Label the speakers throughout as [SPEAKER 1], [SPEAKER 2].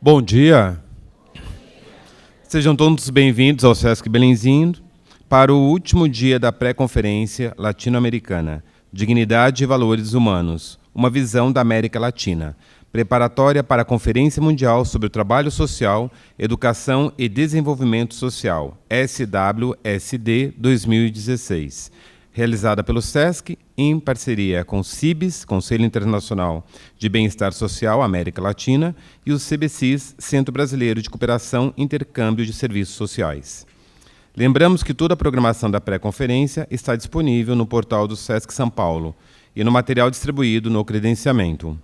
[SPEAKER 1] Bom dia. Sejam todos bem-vindos ao Sesc Belenzinho para o último dia da pré-conferência latino-americana Dignidade e Valores Humanos, uma visão da América Latina, preparatória para a Conferência Mundial sobre o Trabalho Social, Educação e Desenvolvimento Social, SWSD 2016, realizada pelo SESC em parceria com o CIBS, Conselho Internacional de Bem-Estar Social América Latina, e o CBCIS, Centro Brasileiro de Cooperação e Intercâmbio de Serviços Sociais. Lembramos que toda a programação da pré-conferência está disponível no portal do SESC São Paulo e no material distribuído no credenciamento.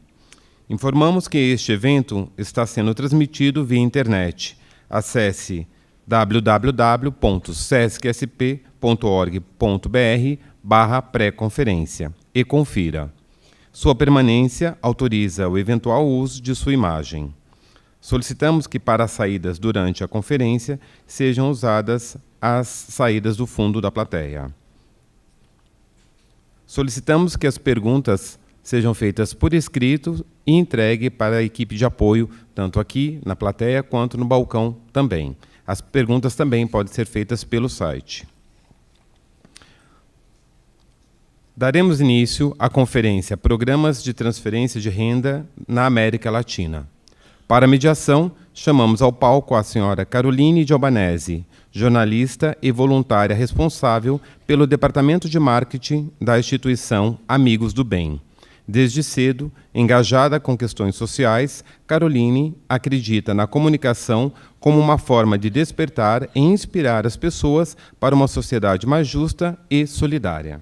[SPEAKER 1] Informamos que este evento está sendo transmitido via internet. Acesse www.sescsp.org.br/pré-conferência e confira. Sua permanência autoriza o eventual uso de sua imagem. Solicitamos que, para as saídas durante a conferência, sejam usadas as saídas do fundo da plateia. Solicitamos que as perguntas sejam feitas por escrito e entregue para a equipe de apoio, tanto aqui na plateia quanto no balcão também. As perguntas também podem ser feitas pelo site. Daremos início à conferência Programas de Transferência de Renda na América Latina. Para a mediação, chamamos ao palco a senhora Caroline de Albanese, jornalista e voluntária responsável pelo Departamento de Marketing da instituição Amigos do Bem. Desde cedo, engajada com questões sociais, Caroline acredita na comunicação como uma forma de despertar e inspirar as pessoas para uma sociedade mais justa e solidária.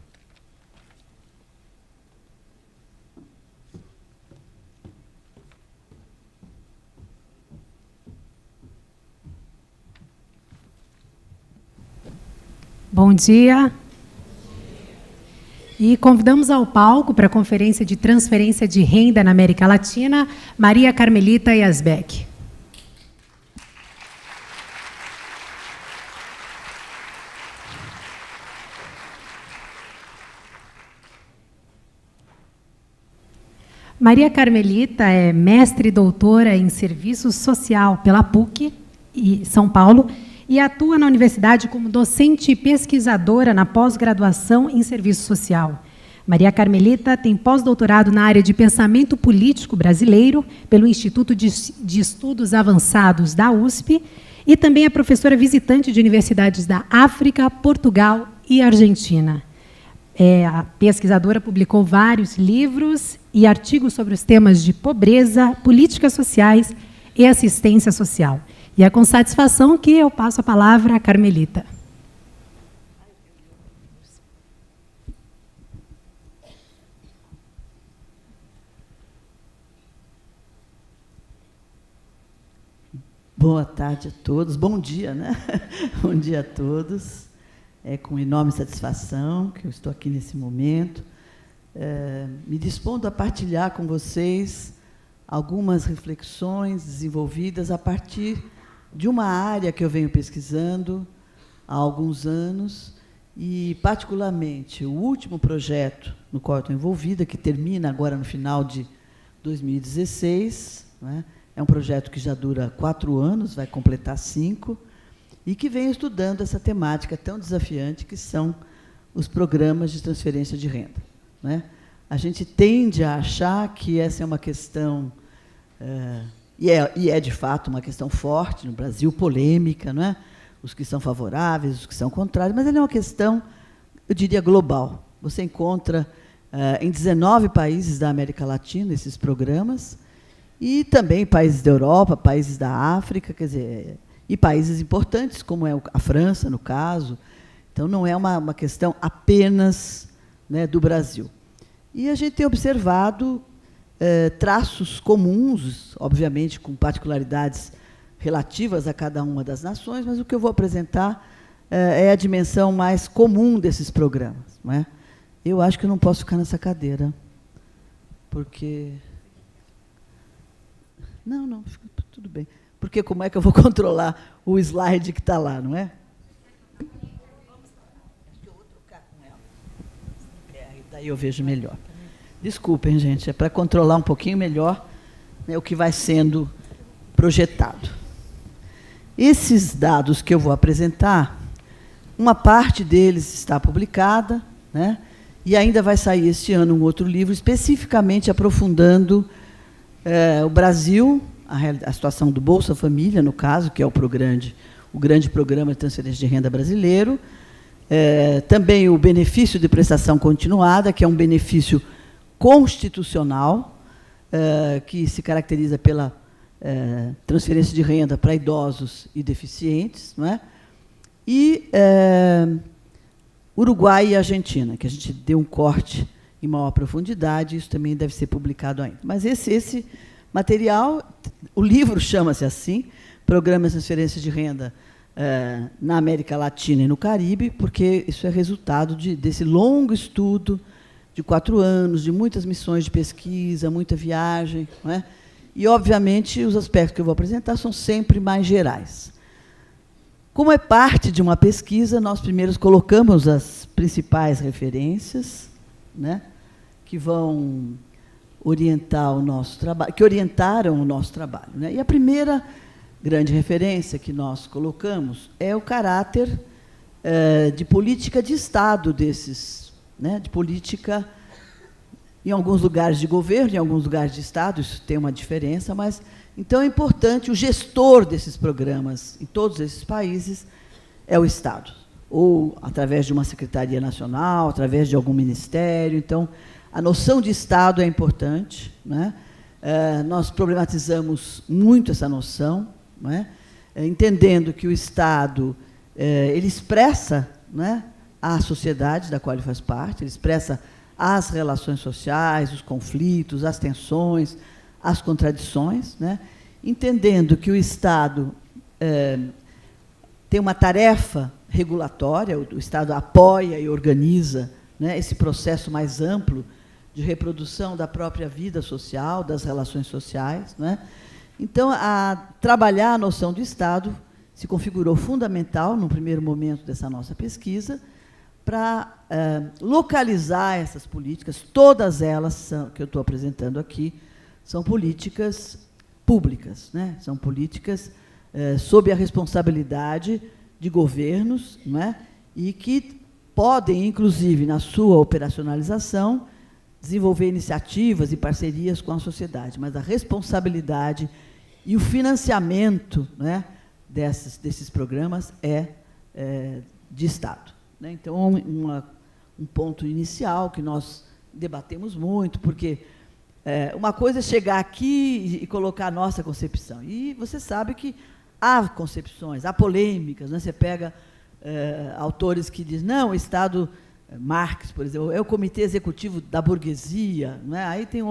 [SPEAKER 2] Bom dia. E convidamos ao palco para a Conferência de Transferência de Renda na América Latina, Maria Carmelita Yazbek. Maria Carmelita é mestre e doutora em Serviço Social pela PUC, São Paulo, e atua na universidade como docente e pesquisadora na pós-graduação em Serviço Social. Maria Carmelita tem pós-doutorado na área de Pensamento Político Brasileiro pelo Instituto de Estudos Avançados da USP e também é professora visitante de universidades da África, Portugal e Argentina. A pesquisadora publicou vários livros e artigos sobre os temas de pobreza, políticas sociais e assistência social. E é com satisfação que eu passo a palavra à Carmelita.
[SPEAKER 3] Boa tarde a todos. Bom dia, né? Bom dia a todos. É com enorme satisfação que eu estou aqui nesse momento, me dispondo a partilhar com vocês algumas reflexões desenvolvidas a partir de uma área que eu venho pesquisando há alguns anos e, particularmente, o último projeto no qual eu estou envolvida, que termina agora no final de 2016, né? É um projeto que já dura 4 anos, vai completar 5, e que vem estudando essa temática tão desafiante que são os programas de transferência de renda, né? A gente tende a achar que essa é uma questão, e é de fato uma questão forte no Brasil, polêmica, não é? Os que são favoráveis, os que são contrários, mas ela é uma questão, eu diria, global. Você encontra em 19 países da América Latina esses programas, e também países da Europa, países da África, quer dizer, e países importantes, como é a França, no caso. Então, não é uma questão apenas, né, do Brasil. E a gente tem observado traços comuns, obviamente com particularidades relativas a cada uma das nações, mas o que eu vou apresentar é a dimensão mais comum desses programas, não é? Eu acho que eu não posso ficar nessa cadeira, porque... Não, tudo bem. Porque como é que eu vou controlar o slide que está lá, não é? Acho que eu vou trocar com ela. Daí eu vejo melhor. Desculpem, gente, é para controlar um pouquinho melhor, né, o que vai sendo projetado. Esses dados que eu vou apresentar, uma parte deles está publicada, né, e ainda vai sair este ano um outro livro, especificamente aprofundando o Brasil, a situação do Bolsa Família, no caso, que é o grande programa de transferência de renda brasileiro, também o benefício de prestação continuada, que é um benefício constitucional, que se caracteriza pela transferência de renda para idosos e deficientes, não é? E Uruguai e Argentina, que a gente deu um corte em maior profundidade, isso também deve ser publicado ainda. Mas esse material, o livro chama-se assim, Programa de Transferência de Renda na América Latina e no Caribe, porque isso é resultado desse longo estudo de 4 anos, de muitas missões de pesquisa, muita viagem, não é? E, obviamente, os aspectos que eu vou apresentar são sempre mais gerais. Como é parte de uma pesquisa, nós primeiro colocamos as principais referências, né, que vão orientar o nosso trabalho, que orientaram o nosso trabalho, né? E a primeira grande referência que nós colocamos é o caráter de política de Estado desses, né, de política em alguns lugares de governo, em alguns lugares de Estado, isso tem uma diferença, mas então é importante, o gestor desses programas em todos esses países é o Estado, ou através de uma Secretaria Nacional, através de algum ministério. Então, a noção de Estado é importante, né? Nós problematizamos muito essa noção, não é? Entendendo que o Estado ele expressa, né, a sociedade da qual ele faz parte, ele expressa as relações sociais, os conflitos, as tensões, as contradições, né? Entendendo que o Estado tem uma tarefa regulatória, o Estado apoia e organiza, né, esse processo mais amplo de reprodução da própria vida social, das relações sociais, né? Então, trabalhar a noção do Estado se configurou fundamental, no primeiro momento dessa nossa pesquisa, para localizar essas políticas. Todas elas que eu estou apresentando aqui são políticas públicas, né? São políticas sob a responsabilidade de governos, não é? E que podem, inclusive, na sua operacionalização, desenvolver iniciativas e parcerias com a sociedade, mas a responsabilidade e o financiamento, né, desses programas é de Estado, né? Então, um ponto inicial que nós debatemos muito, porque uma coisa é chegar aqui e colocar a nossa concepção, e você sabe que há concepções, há polêmicas, né? Você pega autores que dizem, não, o Estado, Marx, por exemplo, é o comitê executivo da burguesia, não é? Aí tem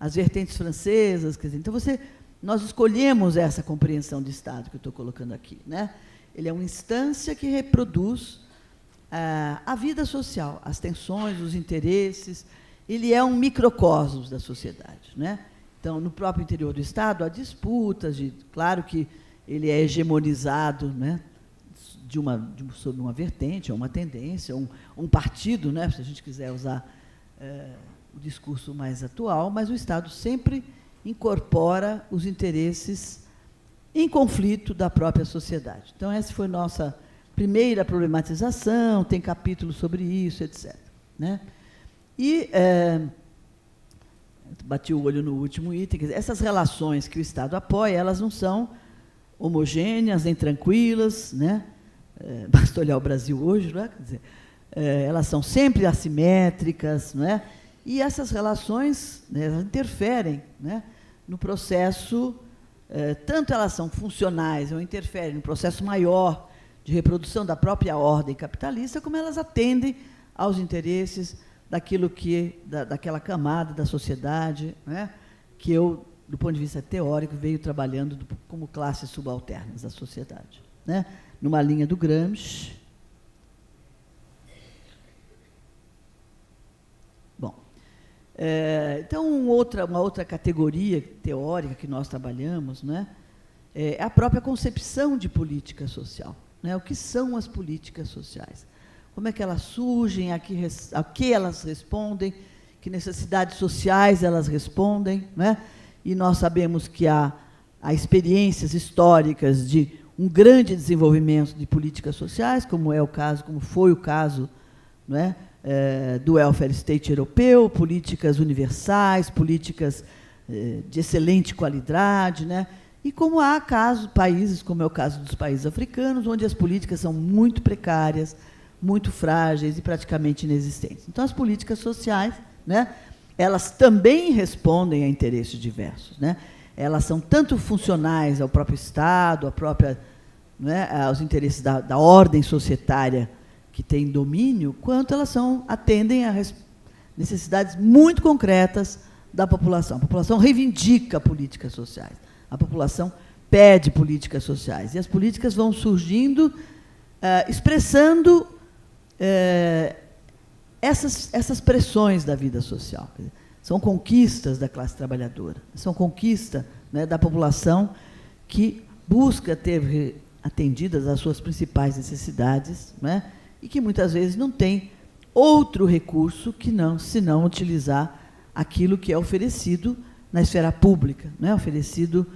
[SPEAKER 3] as vertentes francesas, quer dizer, então nós escolhemos essa compreensão de Estado que eu estou colocando aqui, né? Ele é uma instância que reproduz a vida social, as tensões, os interesses. Ele é um microcosmos da sociedade, né? Então, no próprio interior do Estado, há disputas, claro que ele é hegemonizado, né, sob uma vertente, ou uma tendência, um partido, né, se a gente quiser usar o discurso mais atual, mas o Estado sempre incorpora os interesses em conflito da própria sociedade. Então, essa foi nossa primeira problematização, tem capítulos sobre isso, etc., né? E bati o olho no último item, quer dizer, essas relações que o Estado apoia, elas não são homogêneas nem tranquilas, né? Basta olhar o Brasil hoje, não é? Quer dizer, elas são sempre assimétricas, não é? E essas relações, né, elas interferem, né, no processo, tanto elas são funcionais ou interferem no processo maior de reprodução da própria ordem capitalista, como elas atendem aos interesses daquela camada da sociedade, né, que eu, do ponto de vista teórico, veio trabalhando como classes subalternas da sociedade, né, numa linha do Gramsci. Bom, então, uma outra categoria teórica que nós trabalhamos, né, é a própria concepção de política social, né? O que são as políticas sociais? Como é que elas surgem, a que elas respondem, que necessidades sociais elas respondem, né? E nós sabemos que há a experiências históricas de um grande desenvolvimento de políticas sociais, como foi o caso, não é, do welfare state europeu, políticas universais, políticas de excelente qualidade, né? E como há países, como é o caso dos países africanos, onde as políticas são muito precárias, muito frágeis e praticamente inexistentes. Então, as políticas sociais, né, elas também respondem a interesses diversos, né? Elas são tanto funcionais ao próprio Estado, né, aos interesses da ordem societária que tem domínio, quanto elas atendem a necessidades muito concretas da população. A população reivindica políticas sociais. A população pede políticas sociais. E as políticas vão surgindo, expressando essas pressões da vida social. São conquistas da classe trabalhadora, são conquistas, né, da população que busca ter atendidas as suas principais necessidades, né, e que muitas vezes não tem outro recurso senão utilizar aquilo que é oferecido na esfera pública, né, oferecido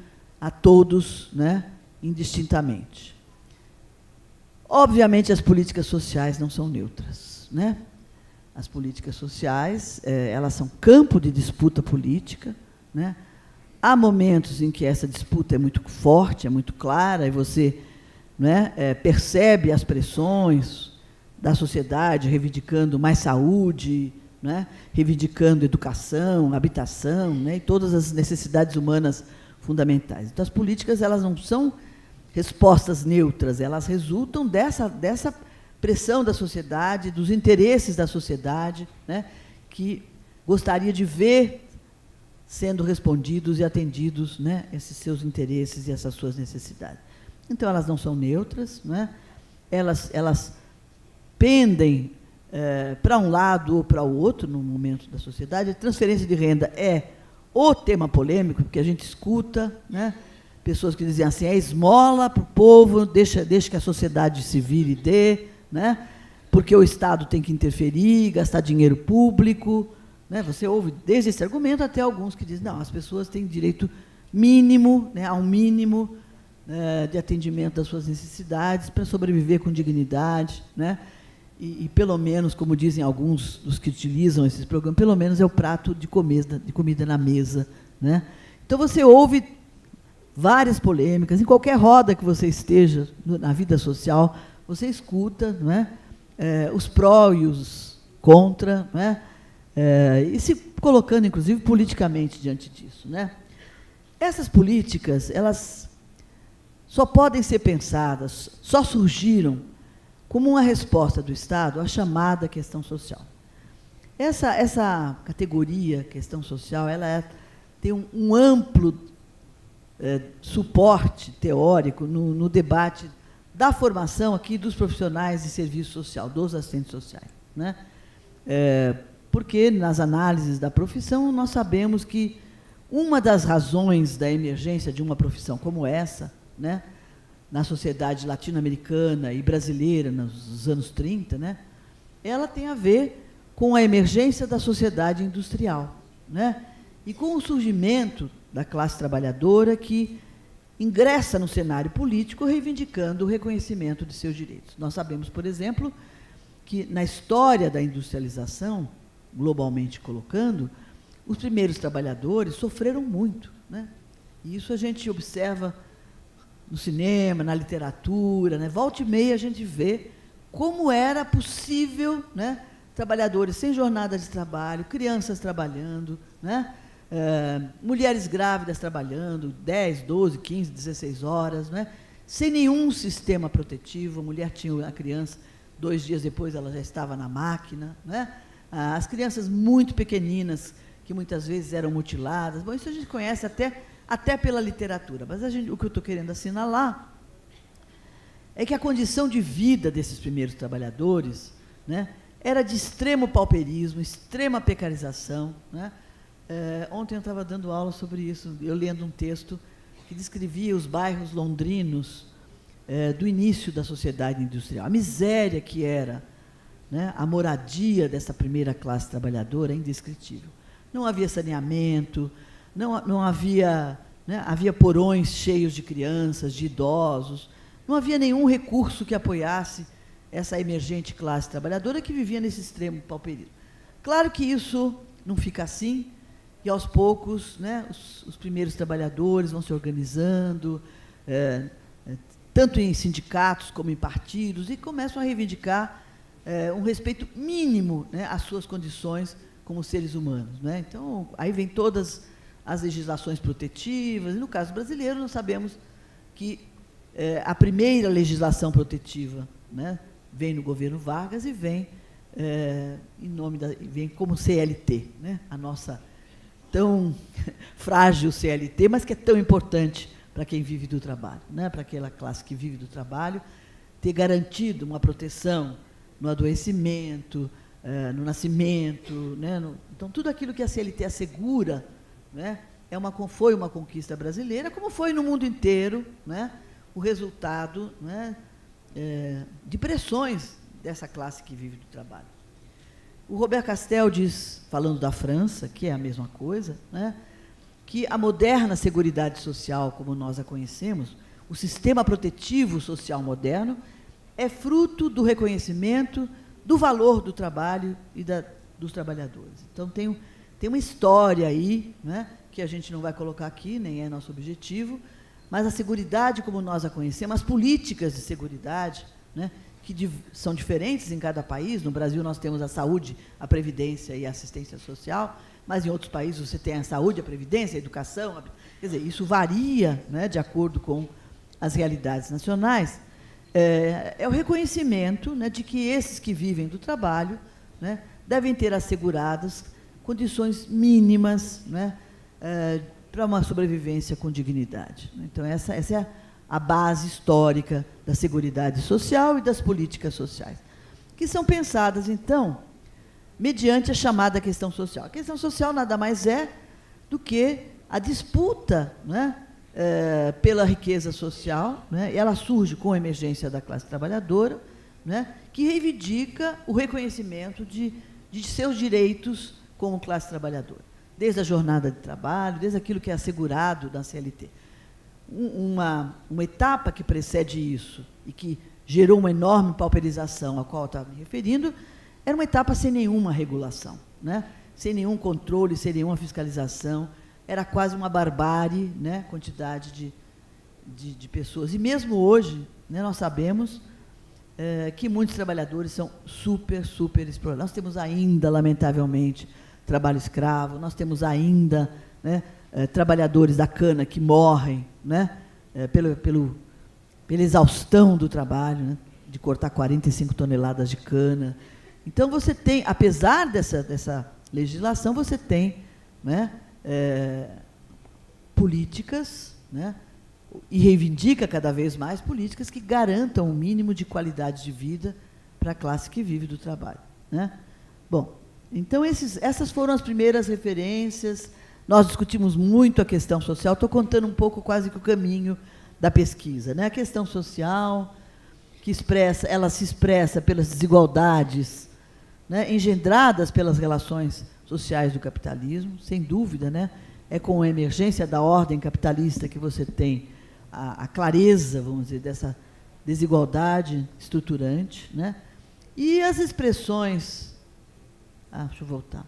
[SPEAKER 3] a todos, né, indistintamente. Obviamente, as políticas sociais não são neutras, né? As políticas sociais, elas são campo de disputa política, né? Há momentos em que essa disputa é muito forte, é muito clara, e você, né, percebe as pressões da sociedade reivindicando mais saúde, né, reivindicando educação, habitação, né, e todas as necessidades humanas fundamentais. Então, as políticas, elas não são respostas neutras, elas resultam dessa pressão da sociedade, dos interesses da sociedade, né, que gostaria de ver sendo respondidos e atendidos, né, esses seus interesses e essas suas necessidades. Então, elas não são neutras, né, elas pendem para um lado ou para o outro no momento da sociedade. A transferência de renda é o tema polêmico, porque a gente escuta, né, pessoas que dizem assim, é esmola para o povo, deixa que a sociedade se vire e dê, né, porque o Estado tem que interferir, gastar dinheiro público, né? Você ouve desde esse argumento até alguns que dizem, não, as pessoas têm direito mínimo, né, a um mínimo de atendimento das suas necessidades para sobreviver com dignidade, né? E, pelo menos, como dizem alguns dos que utilizam esses programas, pelo menos é o prato de comida na mesa, né? Então, você ouve várias polêmicas, em qualquer roda que você esteja na vida social, você escuta, não é? Os pró e os contra, não é? E se colocando, inclusive, politicamente diante disso, né? Essas políticas, elas só podem ser pensadas, só surgiram como uma resposta do Estado à chamada questão social. Essa categoria, questão social, ela tem um amplo suporte teórico no debate da formação aqui dos profissionais de serviço social, dos assistentes sociais, né? Porque, nas análises da profissão, nós sabemos que uma das razões da emergência de uma profissão como essa, né, na sociedade latino-americana e brasileira, nos anos 30, né, ela tem a ver com a emergência da sociedade industrial, né, e com o surgimento da classe trabalhadora que ingressa no cenário político reivindicando o reconhecimento de seus direitos. Nós sabemos, por exemplo, que na história da industrialização, globalmente colocando, os primeiros trabalhadores sofreram muito, né? E isso a gente observa no cinema, na literatura, né? Volta e meia a gente vê como era possível, né, trabalhadores sem jornada de trabalho, crianças trabalhando, né, mulheres grávidas trabalhando 10, 12, 15, 16 horas, né, sem nenhum sistema protetivo. A mulher tinha a criança, 2 dias depois ela já estava na máquina, né? As crianças muito pequeninas, que muitas vezes eram mutiladas. Bom, isso a gente conhece até pela literatura, mas o que eu estou querendo assinalar é que a condição de vida desses primeiros trabalhadores, né, era de extremo pauperismo, extrema precarização, né? Ontem eu estava dando aula sobre isso, eu lendo um texto que descrevia os bairros londrinos do início da sociedade industrial, a miséria que era, né, a moradia dessa primeira classe trabalhadora é indescritível. Não havia saneamento, não havia né? Havia porões cheios de crianças, de idosos, não havia nenhum recurso que apoiasse essa emergente classe trabalhadora que vivia nesse extremo pauperismo. Claro que isso não fica assim, e aos poucos, né, os primeiros trabalhadores vão se organizando, tanto em sindicatos como em partidos, e começam a reivindicar um respeito mínimo, né, às suas condições como seres humanos, né? Então, aí vem todas as legislações protetivas, e no caso brasileiro nós sabemos que a primeira legislação protetiva, né, vem no governo Vargas e vem vem como CLT, né, a nossa tão frágil CLT, mas que é tão importante para quem vive do trabalho, né, para aquela classe que vive do trabalho, ter garantido uma proteção no adoecimento, no nascimento, né, então tudo aquilo que a CLT assegura, né, foi uma conquista brasileira, como foi no mundo inteiro, né, o resultado, né, de pressões dessa classe que vive do trabalho. O Robert Castel diz, falando da França, que é a mesma coisa, né, que a moderna seguridade social, como nós a conhecemos, o sistema protetivo social moderno, é fruto do reconhecimento do valor do trabalho e dos trabalhadores. Então, tem uma história aí, né, que a gente não vai colocar aqui, nem é nosso objetivo, mas a seguridade, como nós a conhecemos, as políticas de seguridade, né, que são diferentes em cada país. No Brasil, nós temos a saúde, a previdência e a assistência social, mas em outros países você tem a saúde, a previdência, a educação. Quer dizer, isso varia, né, de acordo com as realidades nacionais. É o reconhecimento, né, de que esses que vivem do trabalho, né, devem ter asseguradas condições mínimas, né, para uma sobrevivência com dignidade. Então, essa é a base histórica da seguridade social e das políticas sociais, que são pensadas, então, mediante a chamada questão social. A questão social nada mais é do que a disputa, né, pela riqueza social, né, e ela surge com a emergência da classe trabalhadora, né, que reivindica o reconhecimento de seus direitos como classe trabalhadora, desde a jornada de trabalho, desde aquilo que é assegurado da CLT. Uma etapa que precede isso e que gerou uma enorme pauperização, a qual eu estava me referindo, era uma etapa sem nenhuma regulação, né? Sem nenhum controle, sem nenhuma fiscalização. Era quase uma barbárie, né? Quantidade de pessoas. E mesmo hoje, né, nós sabemos que muitos trabalhadores são super explorados. Nós temos ainda, lamentavelmente, trabalho escravo, nós temos ainda, né, trabalhadores da cana que morrem, né, pela exaustão do trabalho, né, de cortar 45 toneladas de cana. Então, você tem, apesar dessa legislação, você tem, né, políticas, né, e reivindica cada vez mais políticas que garantam um mínimo de qualidade de vida para a classe que vive do trabalho, né? Bom, então, essas foram as primeiras referências. Nós discutimos muito a questão social. Estou contando um pouco quase que o caminho da pesquisa, né? A questão social, ela se expressa pelas desigualdades, né, engendradas pelas relações sociais do capitalismo, sem dúvida, né? É com a emergência da ordem capitalista que você tem a clareza, vamos dizer, dessa desigualdade estruturante, né? E as expressões... deixa eu voltar.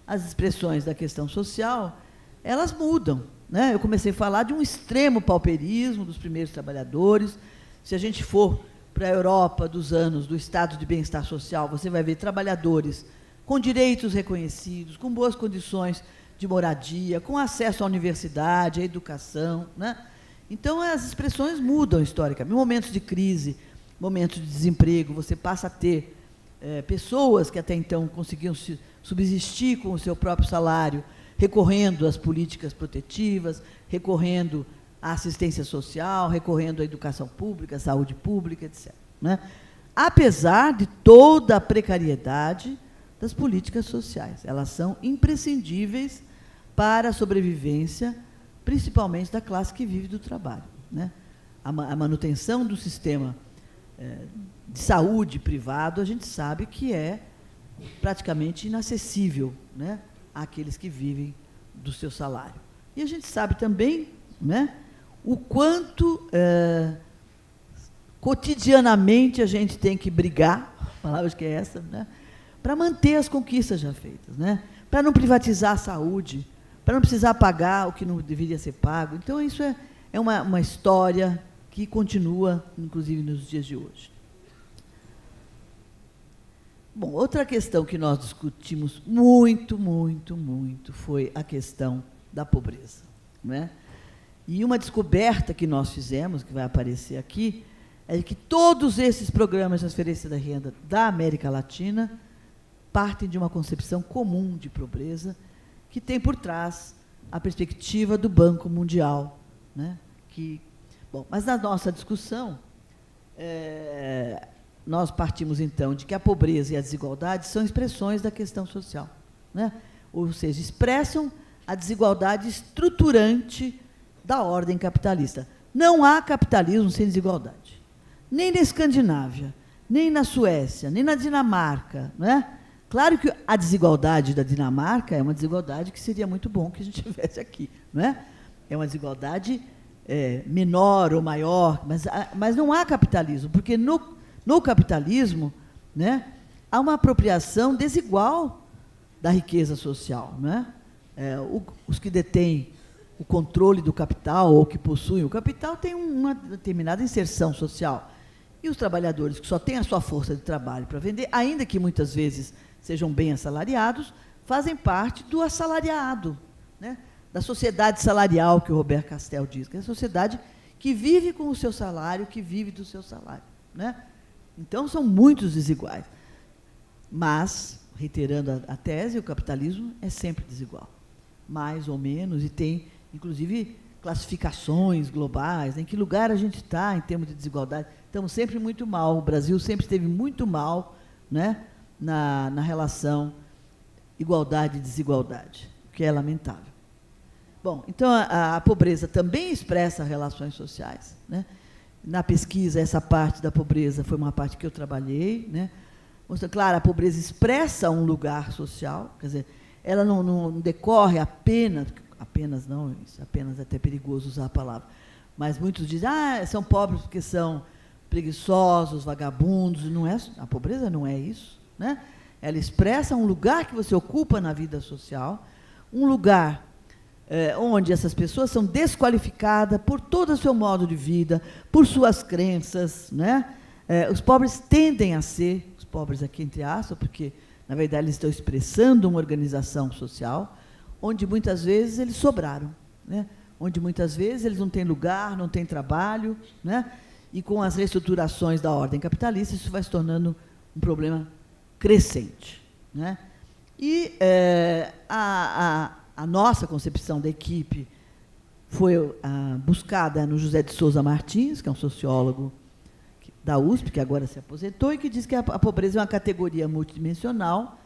[SPEAKER 3] As expressões da questão social, elas mudam, né? Eu comecei a falar de um extremo pauperismo dos primeiros trabalhadores. Se a gente for para a Europa dos anos do estado de bem-estar social, você vai ver trabalhadores com direitos reconhecidos, com boas condições de moradia, com acesso à universidade, à educação, né? Então, as expressões mudam historicamente. Em momentos de crise, momentos de desemprego, você passa a ter pessoas que até então conseguiam subsistir com o seu próprio salário, recorrendo às políticas protetivas, recorrendo à assistência social, recorrendo à educação pública, à saúde pública, etc., né? Apesar de toda a precariedade das políticas sociais. Elas são imprescindíveis para a sobrevivência, principalmente da classe que vive do trabalho, né? A manutenção do sistema de saúde privado, a gente sabe que é praticamente inacessível, né, àqueles que vivem do seu salário. E a gente sabe também né, o quanto cotidianamente a gente tem que brigar, a palavra que é essa, né, para manter as conquistas já feitas, né, para não privatizar a saúde, para não precisar pagar o que não deveria ser pago. Então, isso é uma história que continua, inclusive, nos dias de hoje. Bom, outra questão que nós discutimos muito foi a questão da pobreza, né? E uma descoberta que nós fizemos, que vai aparecer aqui, é que todos esses programas de transferência da renda da América Latina partem de uma concepção comum de pobreza, que tem por trás a perspectiva do Banco Mundial, né? Bom, mas na nossa discussão, nós partimos, então, de que a pobreza e a desigualdade são expressões da questão social, né? Ou seja, expressam a desigualdade estruturante da ordem capitalista. Não há capitalismo sem desigualdade. Nem na Escandinávia, nem na Suécia, nem na Dinamarca, né? Claro que a desigualdade da Dinamarca é uma desigualdade que seria muito bom que a gente tivesse aqui, né? É uma desigualdade menor ou maior, mas não há capitalismo, porque no capitalismo, né, há uma apropriação desigual da riqueza social, né? Os que detêm o controle do capital ou que possuem o capital têm uma determinada inserção social. E os trabalhadores que só têm a sua força de trabalho para vender, ainda que muitas vezes sejam bem assalariados, fazem parte do assalariado, né? Da sociedade salarial, que o Robert Castel diz, que é a sociedade que vive com o seu salário, que vive do seu salário, né? Então, são muitos desiguais. Mas, reiterando a tese, o capitalismo é sempre desigual, mais ou menos, e tem, inclusive, classificações globais, em que lugar a gente está em termos de desigualdade. Estamos sempre muito mal, o Brasil sempre esteve muito mal, né, na relação igualdade e desigualdade, o que é lamentável. Bom, então, a pobreza também expressa relações sociais, né? Na pesquisa, essa parte da pobreza foi uma parte que eu trabalhei, né? Mostrando, claro, a pobreza expressa um lugar social, quer dizer, ela não decorre apenas não, isso apenas é até perigoso usar a palavra, mas muitos dizem, são pobres porque são preguiçosos, vagabundos, não é, a pobreza não é isso, né? Ela expressa um lugar que você ocupa na vida social, um lugar onde essas pessoas são desqualificadas por todo o seu modo de vida, por suas crenças, né? Os pobres tendem a ser, os pobres aqui entre aspas, porque, na verdade, eles estão expressando uma organização social, onde muitas vezes eles sobraram, né? Onde muitas vezes eles não têm lugar, não têm trabalho, né? E com as reestruturações da ordem capitalista, isso vai se tornando um problema crescente, né? E a nossa concepção da equipe foi buscada no José de Souza Martins, que é um sociólogo da USP, que agora se aposentou, e que diz que a pobreza é uma categoria multidimensional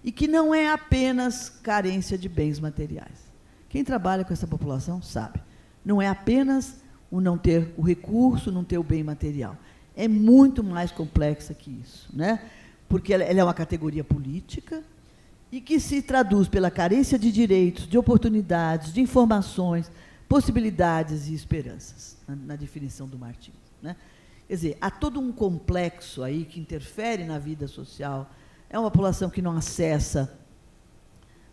[SPEAKER 3] e que não é apenas carência de bens materiais. Quem trabalha com essa população sabe. Não é apenas o não ter o recurso, não ter o bem material. É muito mais complexa que isso, né? Porque ela é uma categoria política e que se traduz pela carência de direitos, de oportunidades, de informações, possibilidades e esperanças, na definição do Martins, né? Quer dizer, há todo um complexo aí que interfere na vida social. É uma população que não acessa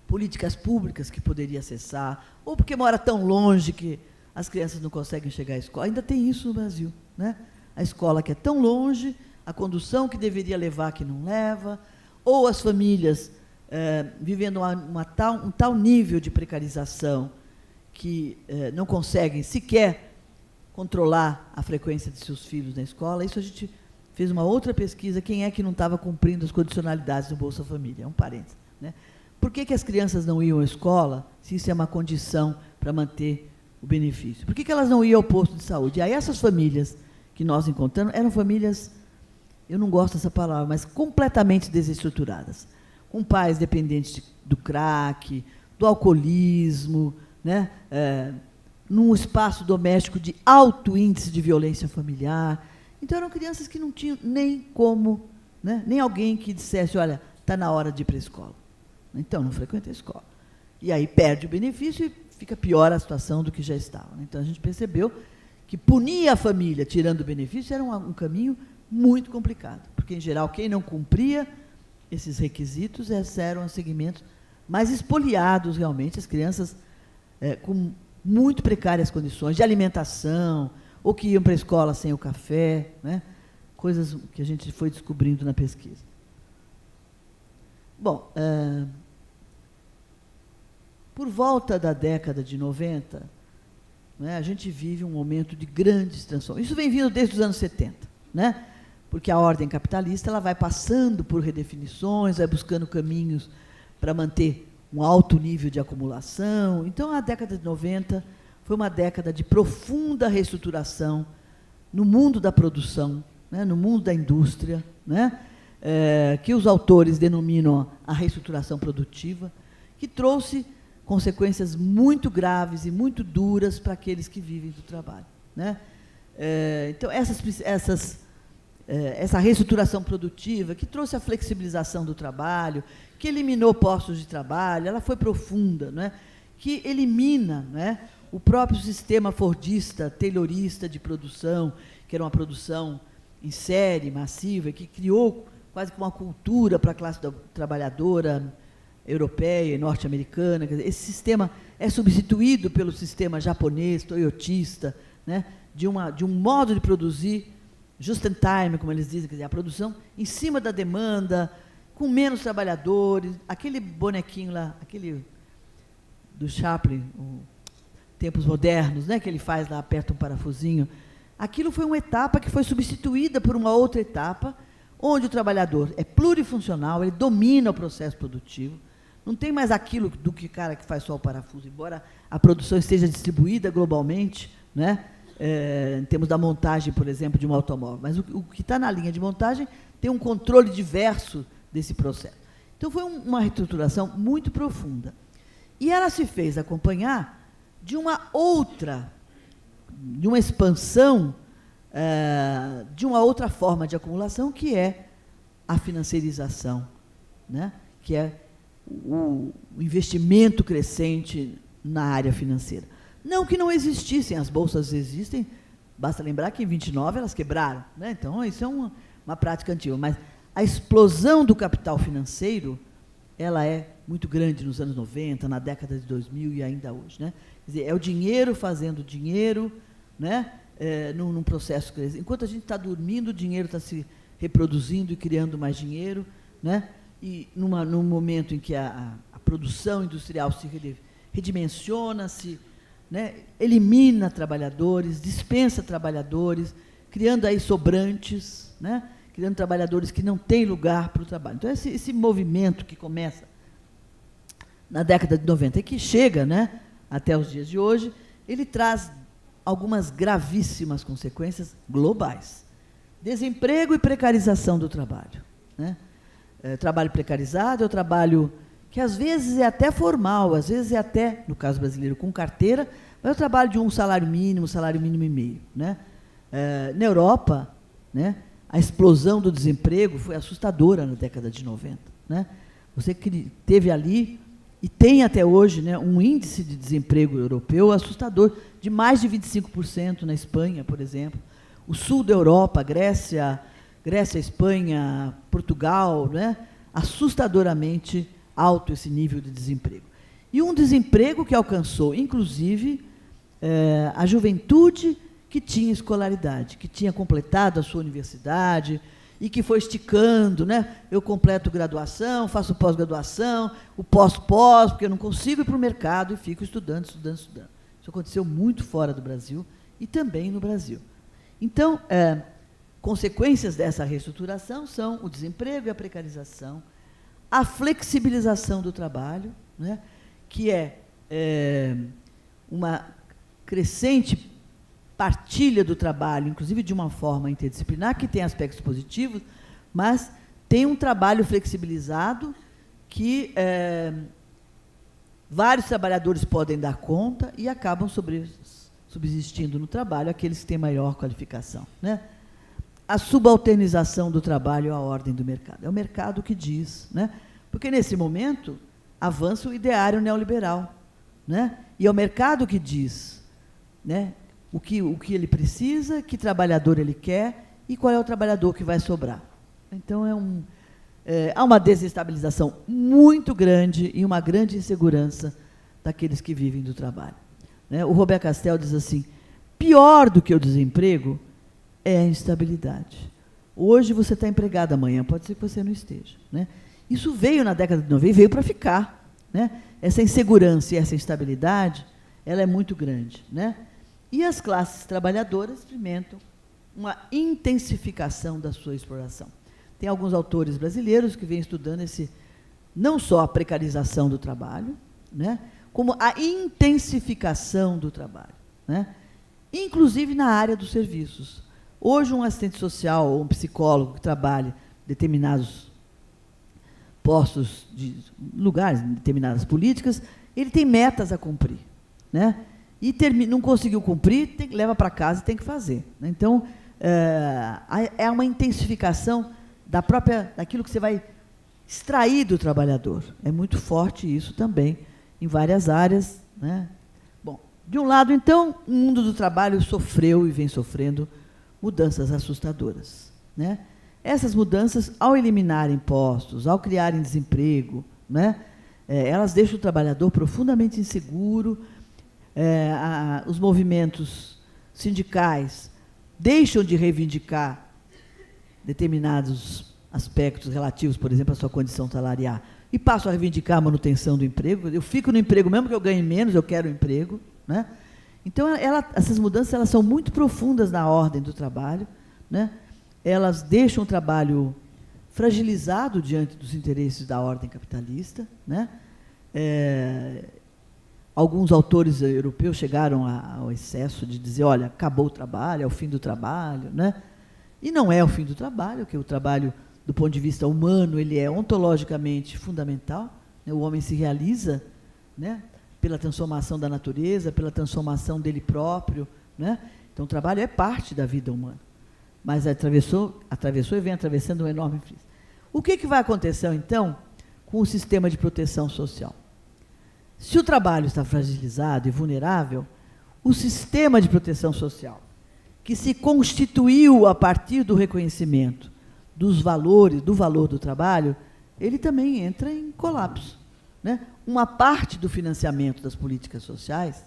[SPEAKER 3] políticas públicas que poderia acessar, ou porque mora tão longe que as crianças não conseguem chegar à escola. Ainda tem isso no Brasil, né? A escola que é tão longe, a condução que deveria levar que não leva, ou as famílias vivendo um tal nível de precarização que não conseguem sequer controlar a frequência de seus filhos na escola. Isso a gente fez uma outra pesquisa, quem é que não estava cumprindo as condicionalidades do Bolsa Família, é um parênteses, né? Por que as crianças não iam à escola, se isso é uma condição para manter o benefício? Por que elas não iam ao posto de saúde? E aí essas famílias que nós encontramos eram famílias, eu não gosto dessa palavra, mas completamente desestruturadas, com pais dependentes do crack, do alcoolismo, né? Num espaço doméstico de alto índice de violência familiar. Então, eram crianças que não tinham nem como, né? Nem alguém que dissesse, olha, está na hora de ir para a escola. Então, não frequenta a escola. E aí perde o benefício e fica pior a situação do que já estava. Então, a gente percebeu que punir a família tirando o benefício era um caminho muito complicado, porque, em geral, quem não cumpria esses requisitos eram os segmentos mais espoliados, realmente, as crianças com muito precárias condições de alimentação, ou que iam para a escola sem o café, né? Coisas que a gente foi descobrindo na pesquisa. Bom, por volta da década de 90, né, a gente vive um momento de grandes transformações. Isso vem vindo desde os anos 70, né? Porque a ordem capitalista ela vai passando por redefinições, vai buscando caminhos para manter um alto nível de acumulação. Então, a década de 90 foi uma década de profunda reestruturação no mundo da produção, né, no mundo da indústria, né, que os autores denominam a reestruturação produtiva, que trouxe consequências muito graves e muito duras para aqueles que vivem do trabalho, né? Então, essa reestruturação produtiva, que trouxe a flexibilização do trabalho, que eliminou postos de trabalho, ela foi profunda, né? Que elimina, né, o próprio sistema fordista, taylorista de produção, que era uma produção em série, massiva, que criou quase que uma cultura para a classe trabalhadora europeia e norte-americana. Esse sistema é substituído pelo sistema japonês, toyotista, né, de um modo de produzir just in time, como eles dizem, quer dizer, a produção em cima da demanda, com menos trabalhadores. Aquele bonequinho lá, aquele do Chaplin, Tempos Modernos, né, que ele faz lá, aperta um parafusinho, aquilo foi uma etapa que foi substituída por uma outra etapa, onde o trabalhador é plurifuncional, ele domina o processo produtivo, não tem mais aquilo do que o cara que faz só o parafuso, embora a produção esteja distribuída globalmente, né, em termos da montagem, por exemplo, de um automóvel, mas o que está na linha de montagem tem um controle diverso desse processo. Então, foi uma reestruturação muito profunda. E ela se fez acompanhar de uma expansão, de uma outra forma de acumulação, que é a financiarização, né? Que é o investimento crescente na área financeira. Não que não existissem, as bolsas existem, basta lembrar que em 29 elas quebraram, né? Então, isso é uma prática antiga, mas a explosão do capital financeiro, ela é muito grande nos anos 90, na década de 2000 e ainda hoje, né? Quer dizer, é o dinheiro fazendo dinheiro, né? Num processo crescente. Enquanto a gente está dormindo, o dinheiro está se reproduzindo e criando mais dinheiro, né? E num momento em que a produção industrial se redimensiona, né, elimina trabalhadores, dispensa trabalhadores, criando aí sobrantes, né? Criando trabalhadores que não têm lugar para o trabalho. Então, esse movimento que começa na década de 90 e que chega, né, até os dias de hoje, ele traz algumas gravíssimas consequências globais. Desemprego e precarização do trabalho, né? Trabalho precarizado é o trabalho que, às vezes, é até formal, às vezes é até, no caso brasileiro, com carteira, mas é o trabalho de um salário mínimo e meio, né? Na Europa, né, a explosão do desemprego foi assustadora na década de 90. Né? Você teve ali, e tem até hoje, né, um índice de desemprego europeu assustador, de mais de 25% na Espanha, por exemplo. O sul da Europa, Grécia, Espanha, Portugal, né, assustadoramente alto esse nível de desemprego. E um desemprego que alcançou, inclusive, a juventude que tinha escolaridade, que tinha completado a sua universidade e que foi esticando, né? Eu completo graduação, faço pós-graduação, o pós-pós, porque eu não consigo ir para o mercado e fico estudando. Isso aconteceu muito fora do Brasil e também no Brasil. Então, consequências dessa reestruturação são o desemprego e a precarização, a flexibilização do trabalho, né? Que é uma crescente partilha do trabalho, inclusive de uma forma interdisciplinar, que tem aspectos positivos, mas tem um trabalho flexibilizado que vários trabalhadores podem dar conta e acabam subsistindo no trabalho aqueles que têm maior qualificação. Né? A subalternização do trabalho à ordem do mercado. É o mercado que diz. Né? Porque, nesse momento, avança o ideário neoliberal, né? E é o mercado que diz, né, o que ele precisa, que trabalhador ele quer e qual é o trabalhador que vai sobrar. Então, há uma desestabilização muito grande e uma grande insegurança daqueles que vivem do trabalho, né? O Robert Castel diz assim, pior do que o desemprego é a instabilidade. Hoje você está empregado, amanhã pode ser que você não esteja, né? Isso veio na década de 90 e veio para ficar, né? Essa insegurança e essa instabilidade, ela é muito grande, né? E as classes trabalhadoras experimentam uma intensificação da sua exploração. Tem alguns autores brasileiros que vêm estudando não só a precarização do trabalho, né, como a intensificação do trabalho, né, inclusive na área dos serviços. Hoje, um assistente social ou um psicólogo que trabalha em determinados postos de lugares, em determinadas políticas, ele tem metas a cumprir, né, e não conseguiu cumprir, leva para casa e tem que fazer, né? Então, é uma intensificação daquilo que você vai extrair do trabalhador. É muito forte isso também, em várias áreas, né? Bom, de um lado, então, o mundo do trabalho sofreu e vem sofrendo mudanças assustadoras, né? Essas mudanças, ao eliminar impostos, ao criarem desemprego, né, elas deixam o trabalhador profundamente inseguro, os movimentos sindicais deixam de reivindicar determinados aspectos relativos, por exemplo, à sua condição salarial, e passam a reivindicar a manutenção do emprego. Eu fico no emprego mesmo que eu ganhe menos, eu quero emprego, né? Então, essas mudanças elas são muito profundas na ordem do trabalho, né? Elas deixam o trabalho fragilizado diante dos interesses da ordem capitalista, né? Alguns autores europeus chegaram ao excesso de dizer, olha, acabou o trabalho, é o fim do trabalho, né? E não é o fim do trabalho, porque o trabalho, do ponto de vista humano, ele é ontologicamente fundamental, né? O homem se realiza, né, pela transformação da natureza, pela transformação dele próprio, né? Então, o trabalho é parte da vida humana. Mas atravessou e vem atravessando uma enorme crise. O que vai acontecer, então, com o sistema de proteção social? Se o trabalho está fragilizado e vulnerável, o sistema de proteção social, que se constituiu a partir do reconhecimento do valor do trabalho, ele também entra em colapso, né? Uma parte do financiamento das políticas sociais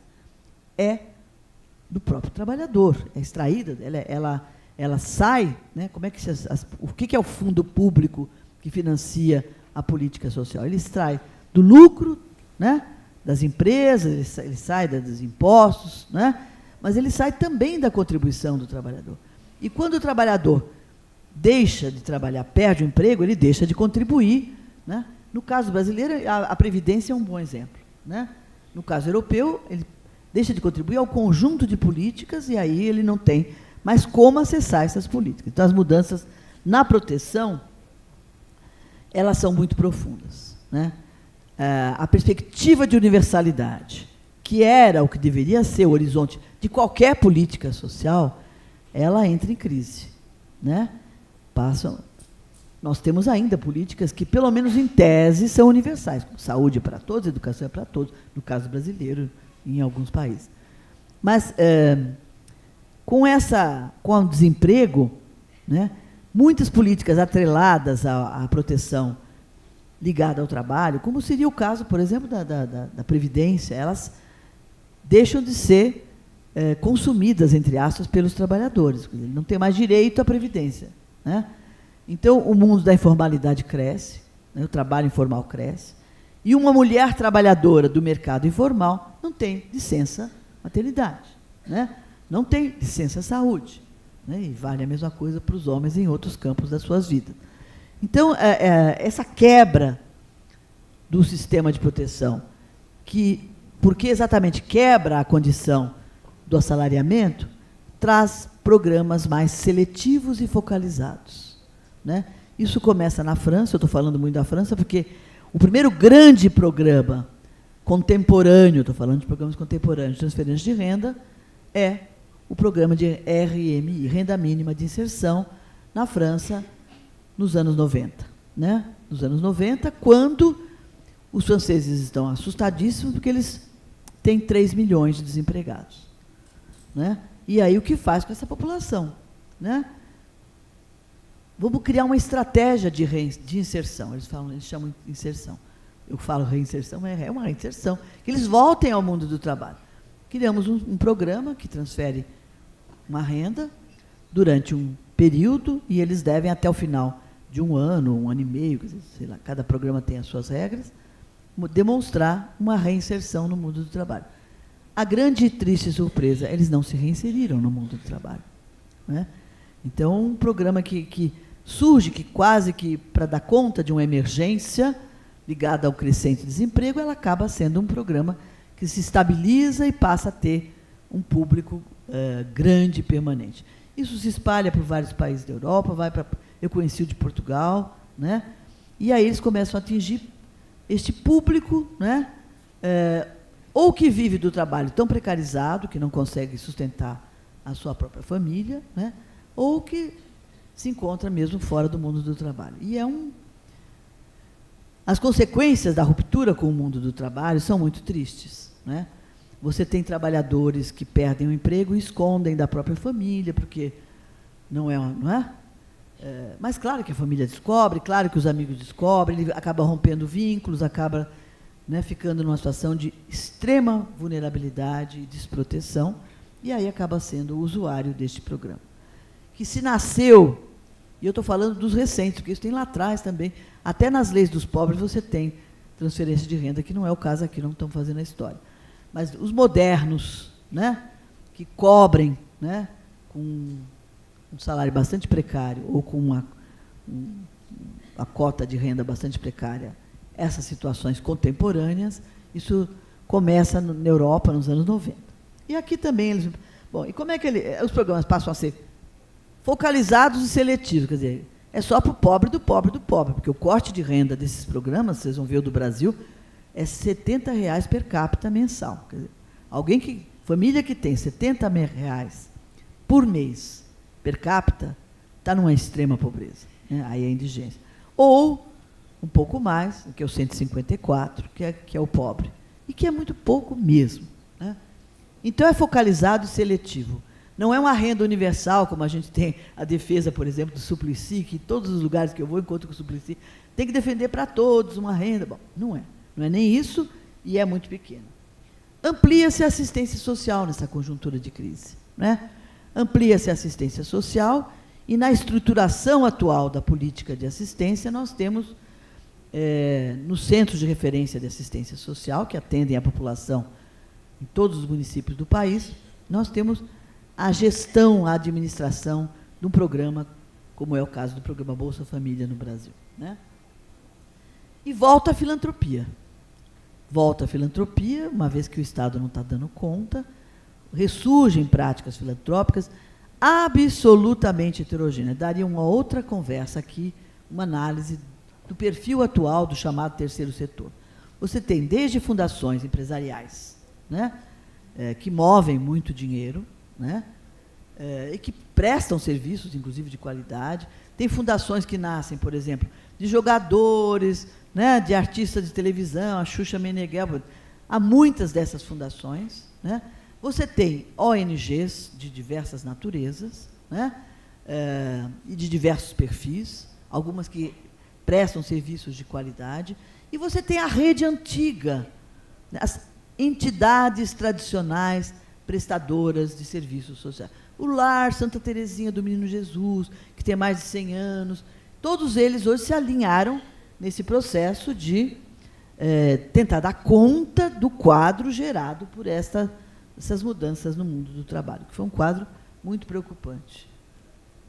[SPEAKER 3] é do próprio trabalhador, é extraída, ela sai, né? O que é o fundo público que financia a política social? Ele extrai do lucro, né, das empresas, ele sai dos impostos, né, mas ele sai também da contribuição do trabalhador. E quando o trabalhador deixa de trabalhar, perde o emprego, ele deixa de contribuir, né? No caso brasileiro, a Previdência é um bom exemplo, né? No caso europeu, ele deixa de contribuir ao conjunto de políticas e aí ele não tem mais como acessar essas políticas. Então, as mudanças na proteção, elas são muito profundas, né? A perspectiva de universalidade, que era o que deveria ser o horizonte de qualquer política social, ela entra em crise, né? Nós temos ainda políticas que, pelo menos em tese, são universais, como saúde é para todos, educação é para todos, no caso brasileiro, em alguns países. Mas, com o desemprego, né, muitas políticas atreladas à proteção ligada ao trabalho, como seria o caso, por exemplo, da Previdência, elas deixam de ser consumidas, entre aspas, pelos trabalhadores. Não tem mais direito à Previdência, né? Então, o mundo da informalidade cresce, né, o trabalho informal cresce, e uma mulher trabalhadora do mercado informal não tem licença maternidade, né? Não tem licença saúde, né? E vale a mesma coisa para os homens em outros campos das suas vidas. Então, essa quebra do sistema de proteção, porque exatamente quebra a condição do assalariamento, traz programas mais seletivos e focalizados, né? Isso começa na França, eu estou falando muito da França, porque o primeiro grande programa contemporâneo, estou falando de programas contemporâneos de transferência de renda, é o programa de RMI, Renda Mínima de Inserção, na França, nos anos 90. Né? Nos anos 90, quando os franceses estão assustadíssimos, porque eles tem 3 milhões de desempregados. Né? E aí o que faz com essa população? Né? Vamos criar uma estratégia de inserção. Eles chamam de inserção. Eu falo reinserção, mas é uma reinserção. Que eles voltem ao mundo do trabalho. Criamos um programa que transfere uma renda durante um período e eles devem, até o final de um ano e meio, sei lá, cada programa tem as suas regras, demonstrar uma reinserção no mundo do trabalho. A grande e triste surpresa, eles não se reinseriram no mundo do trabalho. Né? Então, um programa que surge, que quase que para dar conta de uma emergência ligada ao crescente desemprego, ela acaba sendo um programa que se estabiliza e passa a ter um público grande e permanente. Isso se espalha por vários países da Europa, eu conheci o de Portugal, né? E aí eles começam a atingir este público, né? Ou que vive do trabalho tão precarizado, que não consegue sustentar a sua própria família, né? Ou que se encontra mesmo fora do mundo do trabalho. E as consequências da ruptura com o mundo do trabalho são muito tristes. Né? Você tem trabalhadores que perdem o emprego e escondem da própria família, porque não é? Mas claro que a família descobre, claro que os amigos descobrem, ele acaba rompendo vínculos, acaba, né, ficando numa situação de extrema vulnerabilidade e desproteção, e aí acaba sendo o usuário deste programa. Que se nasceu, e eu estou falando dos recentes, porque isso tem lá atrás também, até nas leis dos pobres você tem transferência de renda, que não é o caso aqui, não estamos fazendo a história. Mas os modernos, né, que cobrem, né, com um salário bastante precário ou com uma cota de renda bastante precária, essas situações contemporâneas, isso começa na Europa nos anos 90. E aqui também eles... Bom, e como é que os programas passam a ser focalizados e seletivos? Quer dizer, é só para o pobre do pobre do pobre, porque o corte de renda desses programas, vocês vão ver o do Brasil, é R$ 70 per capita mensal. Quer dizer, família que tem R$ 70 por mês per capita, está numa extrema pobreza. Né? Aí é indigência. Ou um pouco mais, que é o 154, que é o pobre. E que é muito pouco mesmo. Né? Então, é focalizado e seletivo. Não é uma renda universal, como a gente tem a defesa, por exemplo, do Suplicy, que em todos os lugares que eu vou encontro com o Suplicy, tem que defender para todos uma renda. Bom, não é. Não é nem isso e é muito pequena. Amplia-se a assistência social nessa conjuntura de crise. Né? Amplia-se a assistência social e, na estruturação atual da política de assistência, nós temos, nos centros de referência de assistência social, que atendem a população em todos os municípios do país, nós temos a gestão, a administração de um programa, como é o caso do programa Bolsa Família no Brasil. Né? E volta a filantropia. Volta a filantropia, uma vez que o Estado não está dando conta, ressurgem práticas filantrópicas absolutamente heterogêneas. Daria uma outra conversa aqui, uma análise do perfil atual do chamado terceiro setor. Você tem desde fundações empresariais, né, que movem muito dinheiro, né, e que prestam serviços, inclusive, de qualidade. Tem fundações que nascem, por exemplo, de jogadores, né, de artistas de televisão, a Xuxa Meneghel. Há muitas dessas fundações. Né? Você tem ONGs de diversas naturezas, né, e de diversos perfis, algumas que prestam serviços de qualidade, e você tem a rede antiga, né, as entidades tradicionais prestadoras de serviços sociais. O Lar Santa Teresinha do Menino Jesus, que tem mais de 100 anos, todos eles hoje se alinharam nesse processo de tentar dar conta do quadro gerado por essas mudanças no mundo do trabalho, que foi um quadro muito preocupante.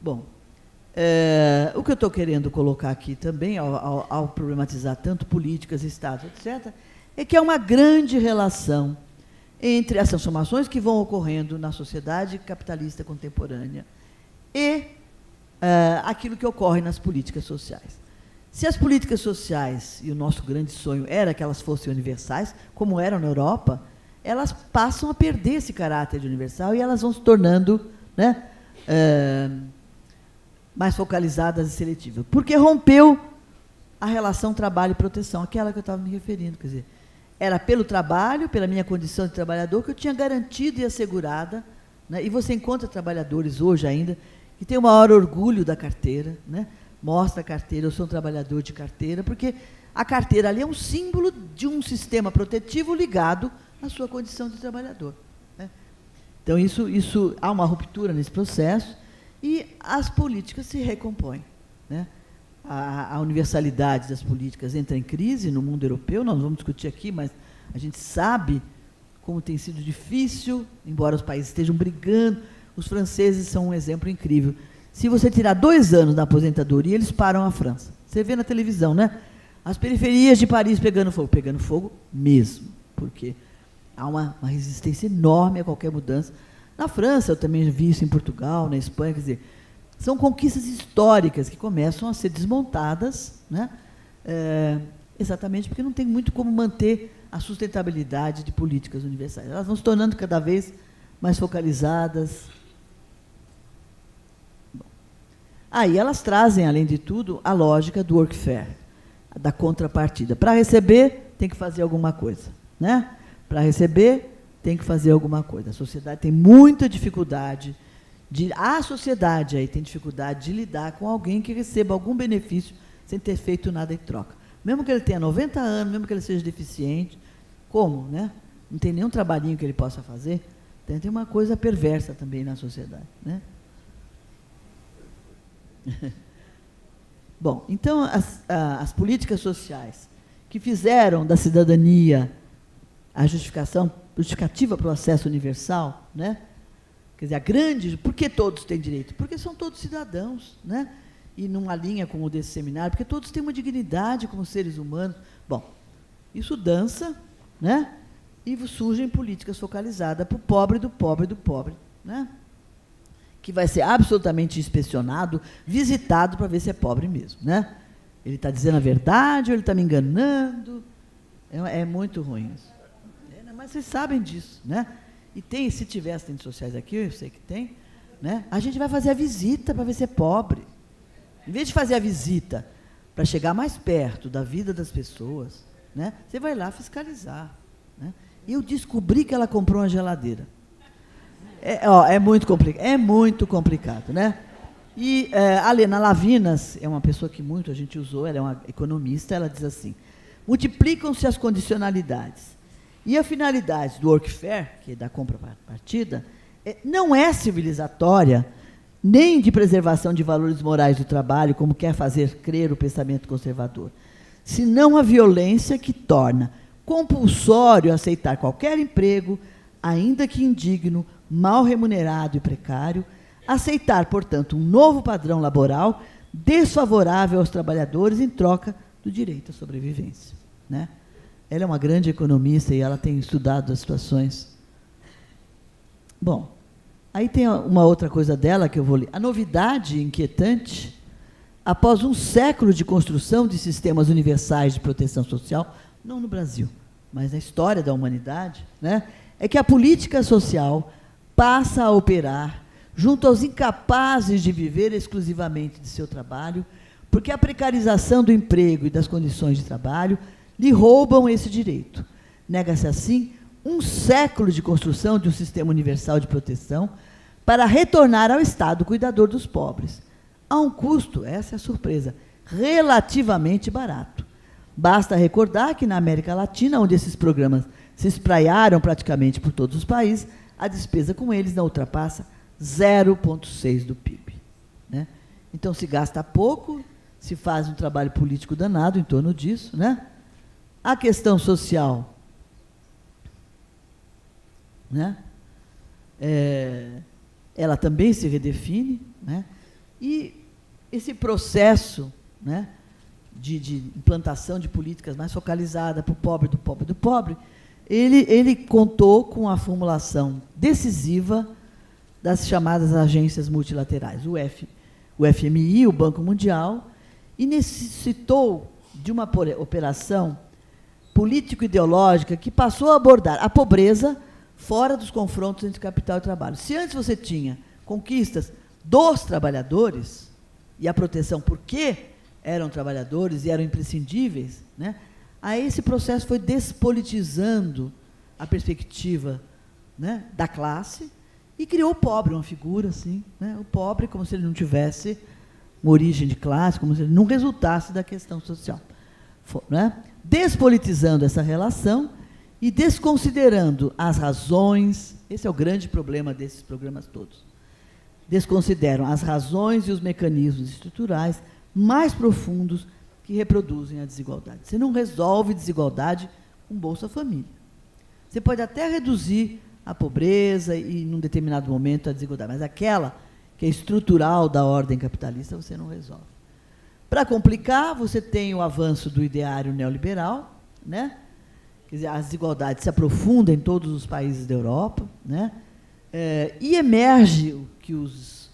[SPEAKER 3] Bom, o que eu estou querendo colocar aqui também, ao problematizar tanto políticas, Estado, etc., é que há uma grande relação entre as transformações que vão ocorrendo na sociedade capitalista contemporânea e aquilo que ocorre nas políticas sociais. Se as políticas sociais, e o nosso grande sonho era que elas fossem universais, como eram na Europa, elas passam a perder esse caráter de universal e elas vão se tornando, né, mais focalizadas e seletivas. Porque rompeu a relação trabalho e proteção, aquela que eu estava me referindo. Quer dizer, era pelo trabalho, pela minha condição de trabalhador, que eu tinha garantido e assegurada, né? E você encontra trabalhadores hoje ainda que têm o maior orgulho da carteira, né? Mostra a carteira, eu sou um trabalhador de carteira, porque a carteira ali é um símbolo de um sistema protetivo ligado à sua condição de trabalhador, né? Então, isso há uma ruptura nesse processo e as políticas se recompõem, né? A universalidade das políticas entra em crise no mundo europeu, nós não vamos discutir aqui, mas a gente sabe como tem sido difícil, embora os países estejam brigando. Os franceses são um exemplo incrível. Se você tirar 2 anos da aposentadoria, eles param a França. Você vê na televisão, né? As periferias de Paris pegando fogo mesmo, porque há uma resistência enorme a qualquer mudança. Na França, eu também vi isso em Portugal, na Espanha, quer dizer, são conquistas históricas que começam a ser desmontadas, né? Exatamente porque não tem muito como manter a sustentabilidade de políticas universais. Elas vão se tornando cada vez mais focalizadas. Bom, aí elas trazem, além de tudo, a lógica do workfare, da contrapartida. Para receber, tem que fazer alguma coisa, né? Para receber, tem que fazer alguma coisa. A sociedade tem muita dificuldade a sociedade aí tem dificuldade de lidar com alguém que receba algum benefício sem ter feito nada em troca. Mesmo que ele tenha 90 anos, mesmo que ele seja deficiente, como, né? Não tem nenhum trabalhinho que ele possa fazer. Então, tem uma coisa perversa também na sociedade, né? Bom, então, as políticas sociais que fizeram da cidadania a justificativa para o acesso universal, né? Quer dizer, por que todos têm direito? Porque são todos cidadãos, né? E numa linha como o desse seminário, porque todos têm uma dignidade como seres humanos. Bom, isso dança, né? E surgem políticas focalizadas para o pobre do pobre do pobre, né? Que vai ser absolutamente inspecionado, visitado para ver se é pobre mesmo, né? Ele está dizendo a verdade ou ele está me enganando? É muito ruim isso. Mas vocês sabem disso, né? E tem, se tiver assistentes sociais aqui, eu sei que tem, né? A gente vai fazer a visita para ver se é pobre. Em vez de fazer a visita para chegar mais perto da vida das pessoas, né? Você vai lá fiscalizar, né? Eu descobri que ela comprou uma geladeira. É muito complicado, né? E a Lena Lavinas é uma pessoa que muito a gente usou, ela é uma economista, ela diz assim: multiplicam-se as condicionalidades. E a finalidade do workfare, que é da contrapartida, não é civilizatória, nem de preservação de valores morais do trabalho, como quer fazer crer o pensamento conservador, senão a violência que torna compulsório aceitar qualquer emprego, ainda que indigno, mal remunerado e precário, aceitar, portanto, um novo padrão laboral desfavorável aos trabalhadores em troca do direito à sobrevivência, né? Ela é uma grande economista e ela tem estudado as situações. Bom, aí tem uma outra coisa dela que eu vou ler. A novidade inquietante, após um século de construção de sistemas universais de proteção social, não no Brasil, mas na história da humanidade, né, é que a política social passa a operar junto aos incapazes de viver exclusivamente de seu trabalho, porque a precarização do emprego e das condições de trabalho lhe roubam esse direito. Nega-se, assim, um século de construção de um sistema universal de proteção para retornar ao Estado cuidador dos pobres, a um custo, essa é a surpresa, relativamente barato. Basta recordar que na América Latina, onde esses programas se espraiaram praticamente por todos os países, a despesa com eles não ultrapassa 0,6% do PIB, né? Então, se gasta pouco, se faz um trabalho político danado em torno disso, né? A questão social, né? Ela também se redefine, né? E esse processo, né, de implantação de políticas mais focalizadas para o pobre do pobre do pobre, ele contou com a formulação decisiva das chamadas agências multilaterais, o FMI, o Banco Mundial, e necessitou de uma operação político-ideológica que passou a abordar a pobreza fora dos confrontos entre capital e trabalho. Se antes você tinha conquistas dos trabalhadores e a proteção porque eram trabalhadores e eram imprescindíveis, né, Aí esse processo foi despolitizando a perspectiva, né, da classe e criou o pobre, uma figura assim, né, o pobre como se ele não tivesse uma origem de classe, como se ele não resultasse da questão social. Né? Despolitizando essa relação e desconsiderando as razões, esse é o grande problema desses programas todos, desconsideram as razões e os mecanismos estruturais mais profundos que reproduzem a desigualdade. Você não resolve desigualdade com Bolsa Família. Você pode até reduzir a pobreza e, num determinado momento, a desigualdade, mas aquela que é estrutural da ordem capitalista, você não resolve. Para complicar, você tem o avanço do ideário neoliberal, né? Quer dizer, as desigualdades se aprofundam em todos os países da Europa, né? E emerge o que os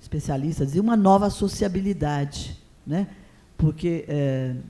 [SPEAKER 3] especialistas dizem, uma nova sociabilidade, né? Porque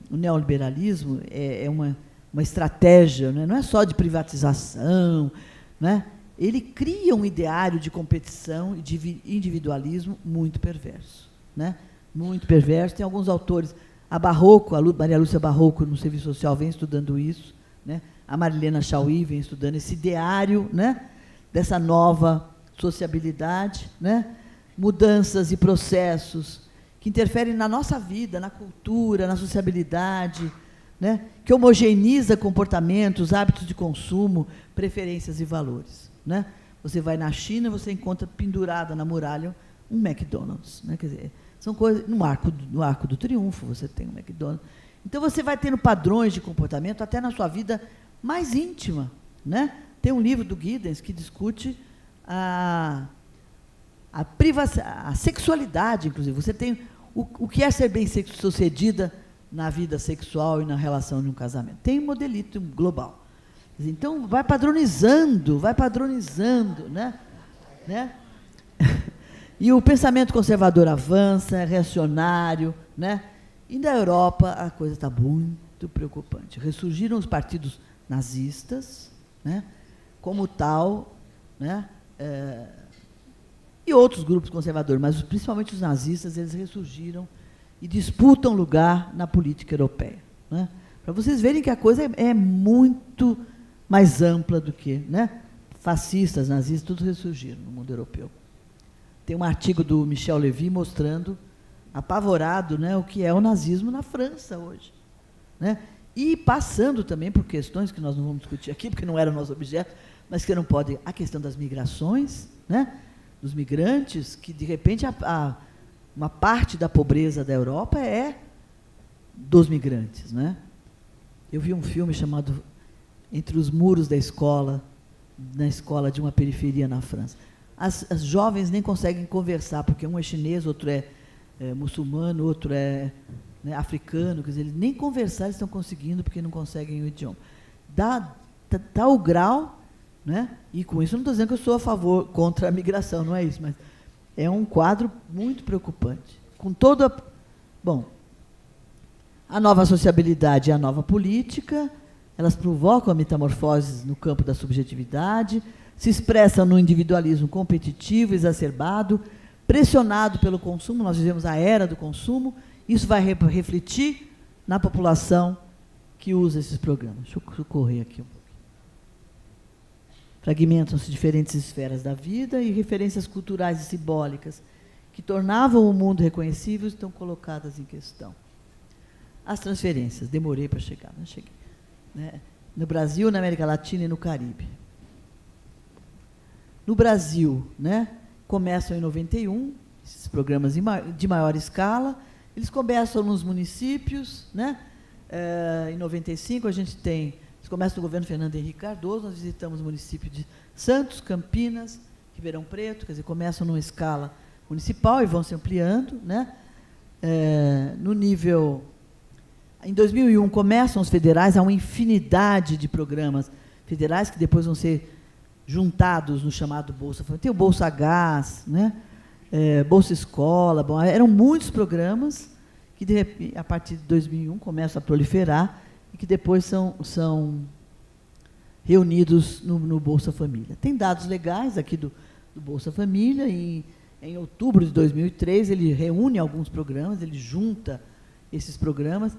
[SPEAKER 3] o neoliberalismo é uma estratégia, né? Não é só de privatização, né? Ele cria um ideário de competição e de individualismo muito perverso, né? Muito perverso. Tem alguns autores, a Barroco, a Maria Lúcia Barroco, no Serviço Social, vem estudando isso, né? A Marilena Chauí vem estudando esse ideário, né, dessa nova sociabilidade, né? Mudanças e processos que interferem na nossa vida, na cultura, na sociabilidade, né? Que homogeneiza comportamentos, hábitos de consumo, preferências e valores, né? Você vai na China, você encontra pendurada na muralha um McDonald's, né? Quer dizer, são coisas, no Arco do Triunfo você tem um McDonald's. Então você vai tendo padrões de comportamento até na sua vida mais íntima, né? Tem um livro do Giddens que discute a sexualidade, inclusive. Você tem o que é ser bem-sucedida na vida sexual e na relação de um casamento. Tem um modelito global. Então, vai padronizando, né? E o pensamento conservador avança, é reacionário, né? E na Europa a coisa está muito preocupante. Ressurgiram os partidos nazistas, né? Como tal, né? E outros grupos conservadores, mas principalmente os nazistas, eles ressurgiram e disputam lugar na política europeia, né? Para vocês verem que a coisa é muito mais ampla do que, né? Fascistas, nazistas, todos ressurgiram no mundo europeu. Tem um artigo do Michel Levy mostrando, apavorado, né, o que é o nazismo na França hoje, né? E passando também por questões que nós não vamos discutir aqui, porque não era o nosso objeto, mas que não pode, a questão das migrações, né, dos migrantes, que, de repente, uma parte da pobreza da Europa é dos migrantes, né? Eu vi um filme chamado Entre os Muros da Escola, na escola de uma periferia na França. As jovens nem conseguem conversar, porque um é chinês, outro é muçulmano, outro é, né, africano, quer dizer, eles nem conversar eles estão conseguindo, porque não conseguem o idioma. Dá o grau, né? E com isso eu não estou dizendo que eu sou a favor, contra a migração, não é isso, mas é um quadro muito preocupante. Com toda... Bom, a nova sociabilidade e a nova política, elas provocam a metamorfose no campo da subjetividade, se expressam no individualismo competitivo, exacerbado, pressionado pelo consumo. Nós vivemos a era do consumo, isso vai refletir na população que usa esses programas. Deixa eu correr aqui um pouquinho. Fragmentam-se diferentes esferas da vida e referências culturais e simbólicas que tornavam o mundo reconhecível estão colocadas em questão. As transferências, demorei para chegar, não cheguei, né? No Brasil, na América Latina e no Caribe. No Brasil, né, começam em 91, esses programas de maior escala, eles começam nos municípios, né? Em 95, a gente tem, eles começam no governo Fernando Henrique Cardoso, nós visitamos o município de Santos, Campinas, Ribeirão Preto, quer dizer, começam numa escala municipal e vão se ampliando, né? No nível... Em 2001, começam os federais, há uma infinidade de programas federais que depois vão ser juntados no chamado Bolsa Família. Tem o Bolsa Gás, né? Bolsa Escola, bom, eram muitos programas que, de repente, a partir de 2001, começam a proliferar e que depois são reunidos no Bolsa Família. Tem dados legais aqui do Bolsa Família, e em outubro de 2003 ele reúne alguns programas, ele junta esses programas.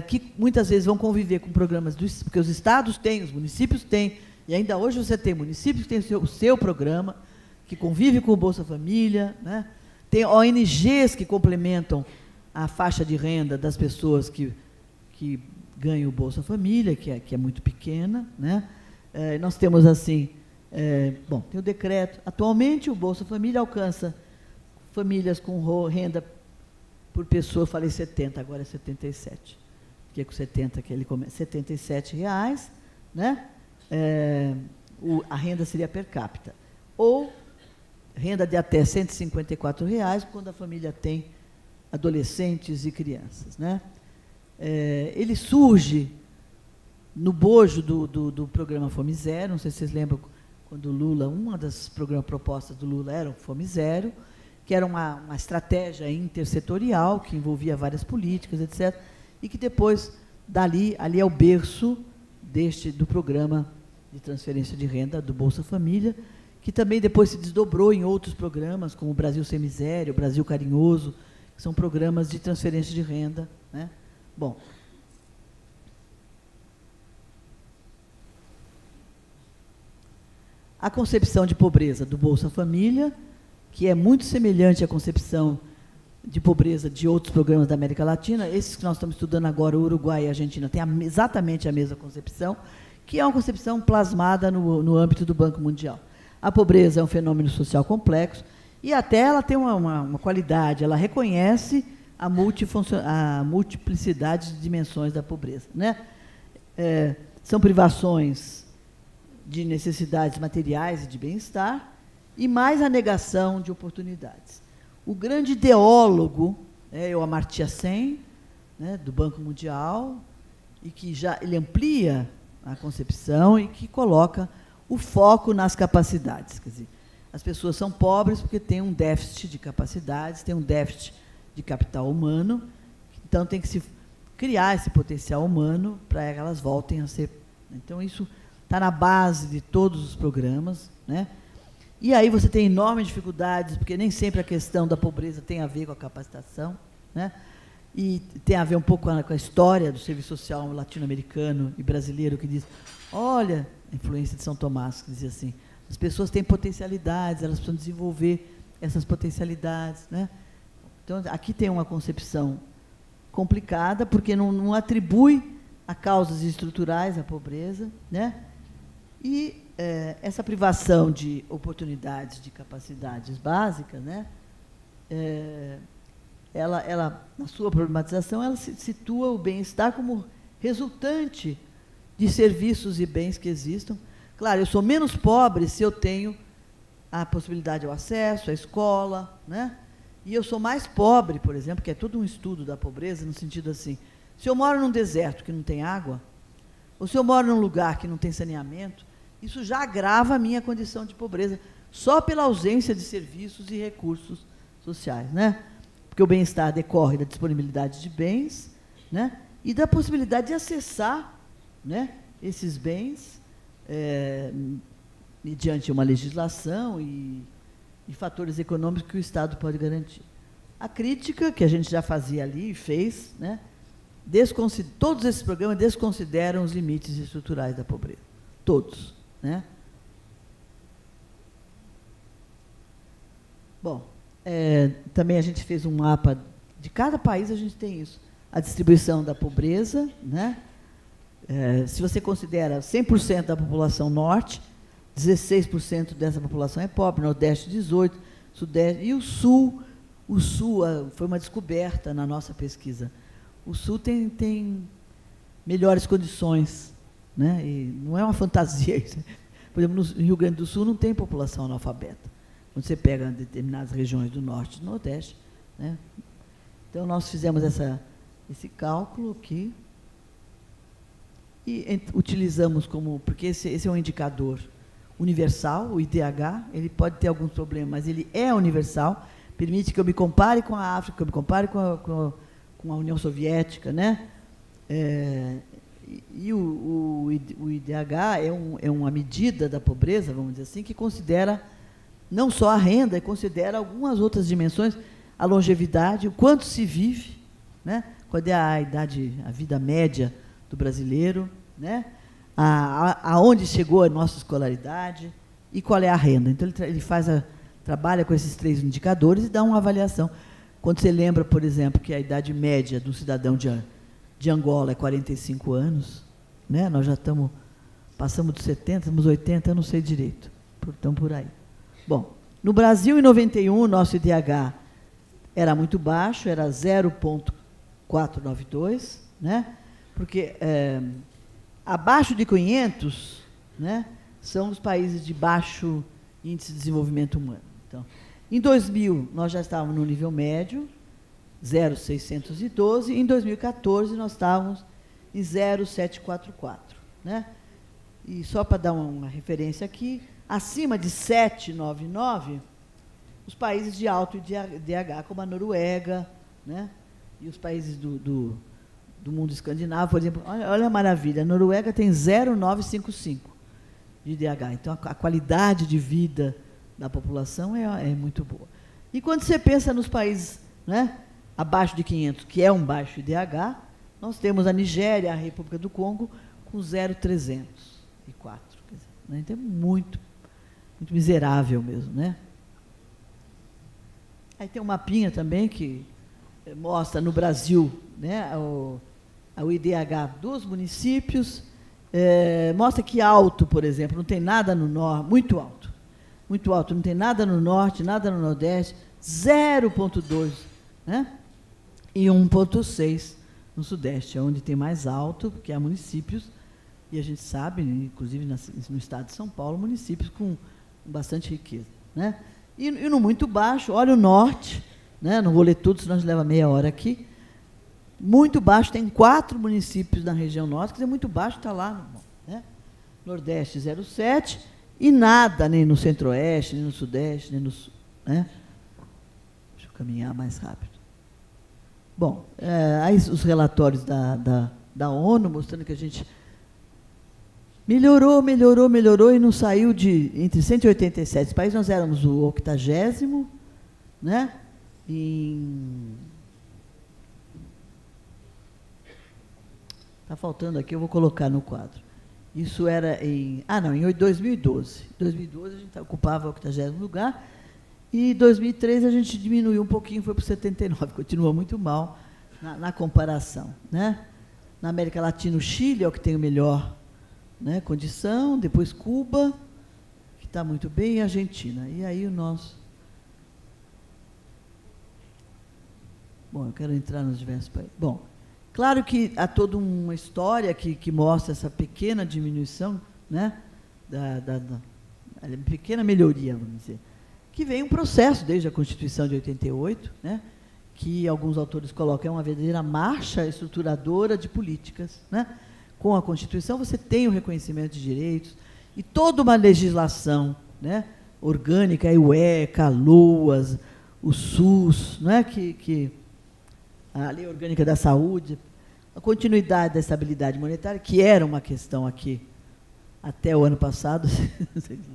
[SPEAKER 3] que muitas vezes vão conviver com programas, porque os estados têm, os municípios têm, e ainda hoje você tem municípios que têm o seu programa, que convive com o Bolsa Família, né? Tem ONGs que complementam a faixa de renda das pessoas que ganham o Bolsa Família, que é muito pequena, né? Nós temos, assim, tem o decreto. Atualmente, o Bolsa Família alcança famílias com renda por pessoa, eu falei 70, agora é 77. Porque com 70 que ele começa, R$ 77, né? A renda seria per capita. Ou renda de até R$ 154, quando a família tem adolescentes e crianças, né? Ele surge no bojo do programa Fome Zero. Não sei se vocês lembram, quando o Lula, uma das propostas do Lula era o Fome Zero, que era uma estratégia intersetorial, que envolvia várias políticas, etc., e que depois, ali é o berço do programa de transferência de renda do Bolsa Família, que também depois se desdobrou em outros programas, como o Brasil Sem Miséria, o Brasil Carinhoso, que são programas de transferência de renda, né? Bom, a concepção de pobreza do Bolsa Família, que é muito semelhante à concepção de pobreza de outros programas da América Latina, esses que nós estamos estudando agora, o Uruguai e a Argentina, têm exatamente a mesma concepção, que é uma concepção plasmada no âmbito do Banco Mundial. A pobreza é um fenômeno social complexo e até ela tem uma qualidade, ela reconhece a multiplicidade de dimensões da pobreza, né? São privações de necessidades materiais e de bem-estar e mais a negação de oportunidades. O grande ideólogo é o Amartya Sen, né, do Banco Mundial, e que ele amplia a concepção e que coloca o foco nas capacidades. Quer dizer, as pessoas são pobres porque têm um déficit de capacidades, têm um déficit de capital humano, então tem que se criar esse potencial humano para que elas voltem a ser. Então, isso está na base de todos os programas, né? E aí você tem enormes dificuldades, porque nem sempre a questão da pobreza tem a ver com a capacitação, né? E tem a ver um pouco com a história do serviço social latino-americano e brasileiro, que diz, olha, a influência de São Tomás, que dizia assim, as pessoas têm potencialidades, elas precisam desenvolver essas potencialidades, né? Então, aqui tem uma concepção complicada, porque não atribui a causas estruturais à pobreza, né? E essa privação de oportunidades, de capacidades básicas, né? Ela, na sua problematização, ela situa o bem-estar como resultante de serviços e bens que existam. Claro, eu sou menos pobre se eu tenho a possibilidade ao acesso à escola, né? E eu sou mais pobre, por exemplo, que é todo um estudo da pobreza, no sentido assim, se eu moro num deserto que não tem água, ou se eu moro num lugar que não tem saneamento, isso já agrava a minha condição de pobreza, só pela ausência de serviços e recursos sociais, né? Porque o bem-estar decorre da disponibilidade de bens, né? E da possibilidade de acessar, né, esses bens mediante uma legislação e fatores econômicos que o Estado pode garantir. A crítica, que a gente já fazia ali e fez, né, todos esses programas desconsideram os limites estruturais da pobreza. Todos, né? Bom, também a gente fez um mapa de cada país, a gente tem isso. A distribuição da pobreza, né? Se você considera 100% da população norte, 16% dessa população é pobre, Nordeste 18%, Sudeste, e o Sul foi uma descoberta na nossa pesquisa. O Sul tem melhores condições, né? E não é uma fantasia. Por exemplo, no Rio Grande do Sul não tem população analfabeta. Quando você pega determinadas regiões do Norte e do Nordeste, né? Então, nós fizemos esse cálculo aqui e utilizamos porque esse é um indicador universal, o IDH, ele pode ter alguns problemas, mas ele é universal, permite que eu me compare com a África, que eu me compare com a União Soviética, né? E o IDH é uma medida da pobreza, vamos dizer assim, que considera não só a renda, considera algumas outras dimensões, a longevidade, o quanto se vive, né? qual é a idade, a vida média do brasileiro, né? Aonde chegou a nossa escolaridade e qual é a renda. Então, ele trabalha com esses 3 indicadores e dá uma avaliação. Quando você lembra, por exemplo, que a idade média do cidadão de Angola é 45 anos, né? Nós já passamos dos 70, estamos 80, eu não sei direito. Estamos por aí. Bom, no Brasil, em 91, o nosso IDH era muito baixo, era 0,492, né? Porque abaixo de 500, né, são os países de baixo índice de desenvolvimento humano. Então, em 2000, nós já estávamos no nível médio, 0,612, e em 2014 nós estávamos em 0,744. Né? E só para dar uma referência aqui, acima de 799, os países de alto IDH, como a Noruega, né? E os países do mundo escandinavo, por exemplo, olha a maravilha, a Noruega tem 0,955 de IDH. Então, a qualidade de vida da população é muito boa. E quando você pensa nos países, né, abaixo de 500, que é um baixo IDH, nós temos a Nigéria, a República do Congo, com 0,304. Né? Então, é muito miserável mesmo. Né? Aí tem um mapinha também que mostra no Brasil, né, o IDH dos municípios, mostra que alto, por exemplo, não tem nada no norte, muito alto, não tem nada no norte, nada no nordeste, 0,2, né? E 1,6 no sudeste, é onde tem mais alto, porque há municípios, e a gente sabe, inclusive no estado de São Paulo, municípios com bastante riqueza. Né? E no muito baixo, olha o norte, né? Não vou ler tudo, senão a gente leva meia hora aqui. Muito baixo, tem 4 municípios na região norte, quer dizer, muito baixo está lá. Né? Nordeste, 0,7, e nada, nem no centro-oeste, nem no sudeste, nem no sul. Né? Deixa eu caminhar mais rápido. Bom, aí os relatórios da ONU, mostrando que a gente melhorou, e não saiu entre 187 países, nós éramos o 80º, né? Está faltando aqui, eu vou colocar no quadro. Isso era em 2012. Em 2012 a gente ocupava o 80º lugar, e em 2013 a gente diminuiu um pouquinho, foi para o 79, continua muito mal na comparação. Né? Na América Latina, o Chile é o que tem o melhor, né, condição, depois Cuba, que está muito bem, e a Argentina. E aí o nosso... Bom, eu quero entrar nos diversos países. Bom, claro que há toda uma história que mostra essa pequena diminuição, né, pequena melhoria, vamos dizer, que vem um processo desde a Constituição de 88, né, que alguns autores colocam, é uma verdadeira marcha estruturadora de políticas. Né? Com a Constituição, você tem o reconhecimento de direitos e toda uma legislação, né, orgânica, o ECA, a LOAS, o SUS, né, que a Lei Orgânica da Saúde, a continuidade da estabilidade monetária, que era uma questão aqui até o ano passado,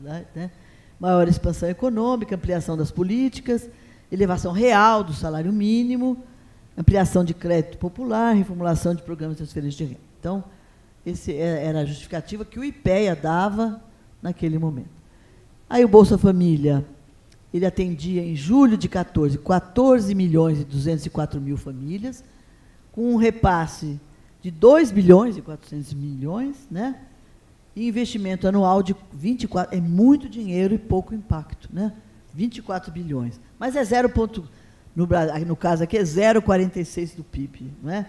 [SPEAKER 3] né? Maior expansão econômica, ampliação das políticas, elevação real do salário mínimo, ampliação de crédito popular, reformulação de programas de transferência de renda. Então, essa era a justificativa que o IPEA dava naquele momento. Aí o Bolsa Família, ele atendia em julho de 14.204.000 famílias, com um repasse de 2.400.000.000, né? E investimento anual de 24, é muito dinheiro e pouco impacto, né? 24 bilhões. Mas é no caso aqui é 0,46 do PIB, não é?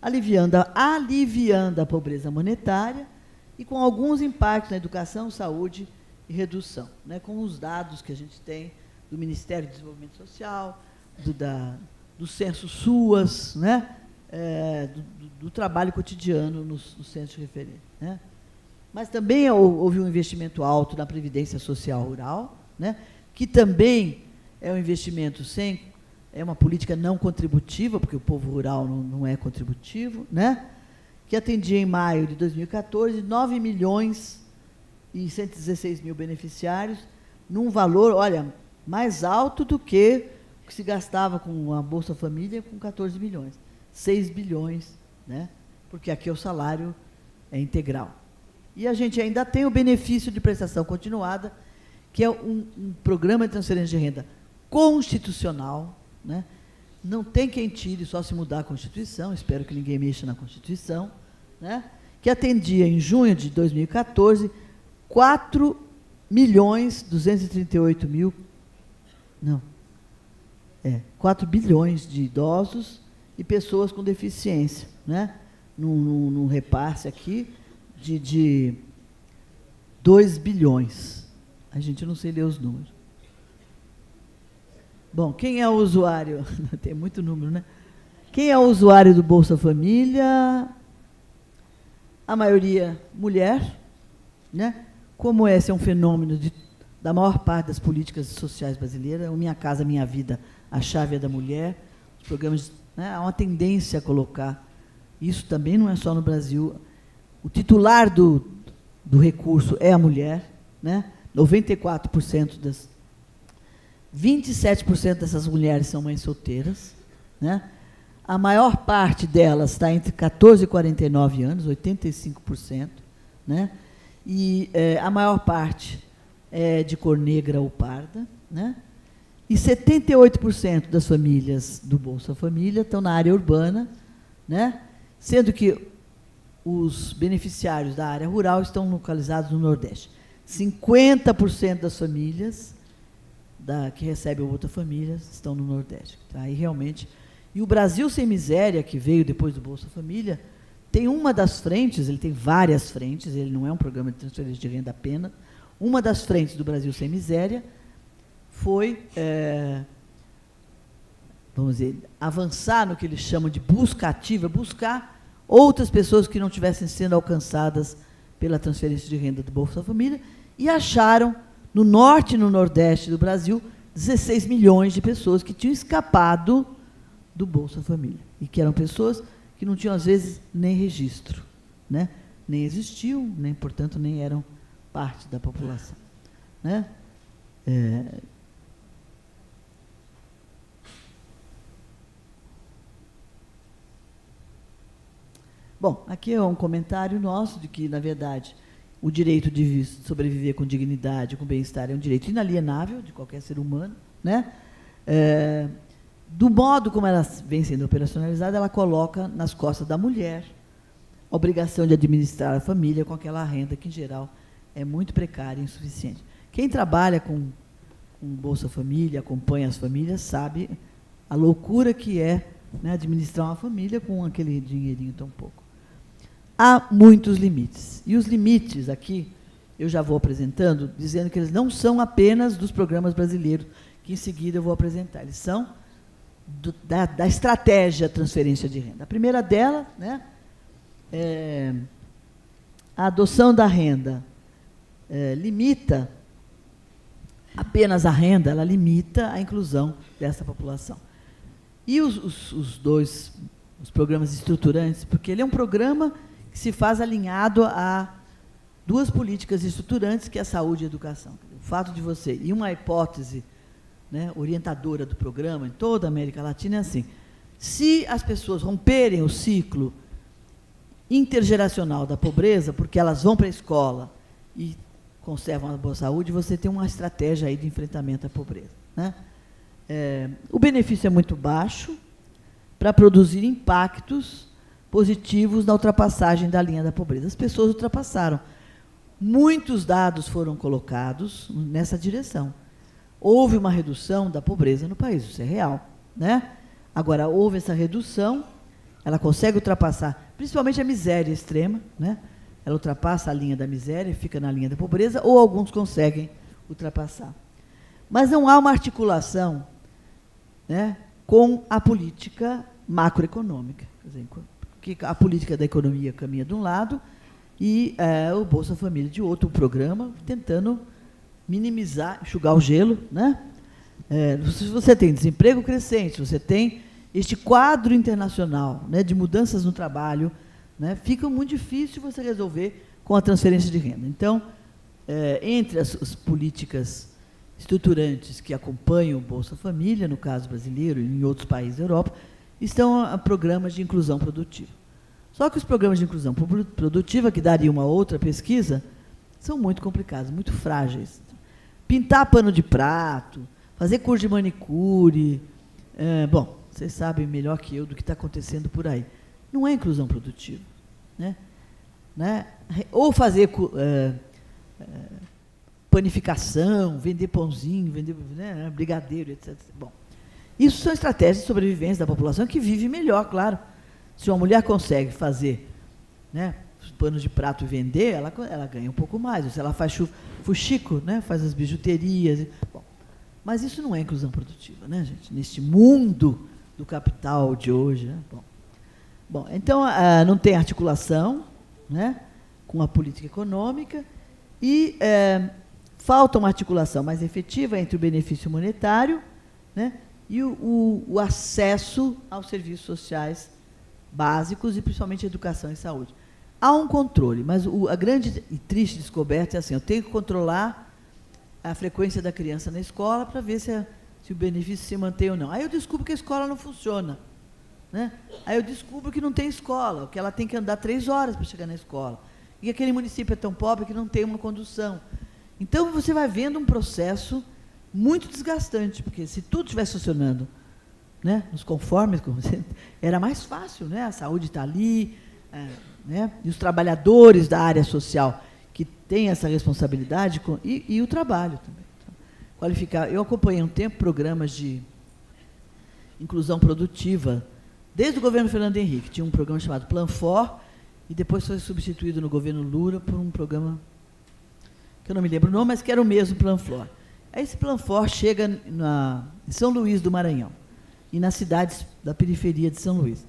[SPEAKER 3] Aliviando a pobreza monetária e com alguns impactos na educação, saúde e redução, né? Com os dados que a gente tem do Ministério do Desenvolvimento Social, do Censo SUAS, né? Do trabalho cotidiano nos centros de referência. Né? Mas também houve um investimento alto na Previdência Social Rural, né? Que também é um investimento é uma política não contributiva, porque o povo rural não é contributivo, né? Que atendia em maio de 2014 9.116.000 beneficiários, num valor, olha, mais alto do que o que se gastava com a Bolsa Família, com 14 milhões. 6 bilhões, né? Porque aqui o salário é integral. E a gente ainda tem o benefício de prestação continuada, que é um programa de transferência de renda constitucional, né? Não tem quem tire, só se mudar a Constituição, espero que ninguém mexa na Constituição, né? Que atendia, em junho de 2014, 4 bilhões de idosos e pessoas com deficiência, né? Num repasse aqui de 2 bilhões. A gente não sei ler os números. Bom, quem é o usuário? Tem muito número, né? Quem é o usuário do Bolsa Família? A maioria mulher, né? Como esse é um fenômeno da maior parte das políticas sociais brasileiras, o Minha Casa Minha Vida, a chave é da mulher, os programas, né? Há uma tendência a colocar, isso também não é só no Brasil, o titular do recurso é a mulher, né? 27% dessas mulheres são mães solteiras, né? A maior parte delas está entre 14 e 49 anos, 85%, né? E a maior parte é de cor negra ou parda, né? E 78% das famílias do Bolsa Família estão na área urbana, né? Sendo que os beneficiários da área rural estão localizados no Nordeste. 50% das famílias que recebem o Bolsa Família estão no Nordeste. Tá? Aí realmente. E o Brasil Sem Miséria, que veio depois do Bolsa Família, tem uma das frentes, ele tem várias frentes, ele não é um programa de transferência de renda apenas. Uma das frentes do Brasil Sem Miséria foi, vamos dizer, avançar no que eles chamam de busca ativa, buscar outras pessoas que não estivessem sendo alcançadas pela transferência de renda do Bolsa Família, e acharam, no norte e no nordeste do Brasil, 16 milhões de pessoas que tinham escapado do Bolsa Família, e que eram pessoas que não tinham, às vezes, nem registro, né? Nem existiam, nem, portanto, nem eram parte da população, né? Bom, aqui é um comentário nosso de que, na verdade, o direito de sobreviver com dignidade, com bem-estar, é um direito inalienável de qualquer ser humano, né? Do modo como ela vem sendo operacionalizada, ela coloca nas costas da mulher a obrigação de administrar a família com aquela renda que, em geral, é muito precária e insuficiente. Quem trabalha com Bolsa Família, acompanha as famílias, sabe a loucura que é, né, administrar uma família com aquele dinheirinho tão pouco. Há muitos limites. E os limites aqui, eu já vou apresentando, dizendo que eles não são apenas dos programas brasileiros, que em seguida eu vou apresentar. Eles são da estratégia transferência de renda. A primeira dela, né, é a adoção da renda. Limita apenas a renda, ela limita a inclusão dessa população. E os programas estruturantes, porque ele é um programa que se faz alinhado a duas políticas estruturantes, que é a saúde e a educação. O fato de você, e uma hipótese, né, orientadora do programa em toda a América Latina é assim: se as pessoas romperem o ciclo intergeracional da pobreza, porque elas vão para a escola e conservam a boa saúde, você tem uma estratégia aí de enfrentamento à pobreza, né? O benefício é muito baixo para produzir impactos positivos na ultrapassagem da linha da pobreza. As pessoas ultrapassaram. Muitos dados foram colocados nessa direção. Houve uma redução da pobreza no país, isso é real, né? Agora, houve essa redução, ela consegue ultrapassar, principalmente a miséria extrema, né? Ela ultrapassa a linha da miséria, fica na linha da pobreza, ou alguns conseguem ultrapassar. Mas não há uma articulação, né, com a política macroeconômica. Quer dizer, que a política da economia caminha de um lado e o Bolsa Família de outro, programa tentando minimizar, enxugar o gelo, né? Se você tem desemprego crescente, você tem este quadro internacional, né, de mudanças no trabalho, né, fica muito difícil você resolver com a transferência de renda. Então, entre as políticas estruturantes que acompanham o Bolsa Família, no caso brasileiro e em outros países da Europa, estão programas de inclusão produtiva. Só que os programas de inclusão produtiva, que daria uma outra pesquisa, são muito complicados, muito frágeis. Pintar pano de prato, fazer curso de manicure, bom, vocês sabem melhor que eu do que está acontecendo por aí. Não é inclusão produtiva. Né? Ou fazer panificação, vender pãozinho, vender, né, brigadeiro, etc. Bom, isso são estratégias de sobrevivência da população que vive melhor, claro. Se uma mulher consegue fazer, né, os panos de prato e vender, ela ganha um pouco mais. Ou se ela faz fuxico, né, faz as bijuterias. Bom, mas isso não é inclusão produtiva, né, gente? Neste mundo do capital de hoje. Né? Bom, então, não tem articulação, né, com a política econômica e falta uma articulação mais efetiva entre o benefício monetário, né, e o acesso aos serviços sociais básicos e, principalmente, educação e saúde. Há um controle, mas a grande e triste descoberta é assim, eu tenho que controlar a frequência da criança na escola para ver se o benefício se mantém ou não. Aí eu descubro que a escola não funciona. Né? Aí eu descubro que não tem escola, que ela tem que andar 3 horas para chegar na escola. E aquele município é tão pobre que não tem uma condução. Então, você vai vendo um processo muito desgastante, porque se tudo estivesse funcionando, né, nos conformes, era mais fácil, né? A saúde está ali, né? E os trabalhadores da área social que têm essa responsabilidade, e o trabalho também. Qualificar. Eu acompanhei um tempo programas de inclusão produtiva, desde o governo Fernando Henrique. Tinha um programa chamado Planfor, e depois foi substituído no governo Lula por um programa que eu não me lembro o nome, mas que era o mesmo Planfor. Aí esse Planfor chega em São Luís do Maranhão e nas cidades da periferia de São Luís.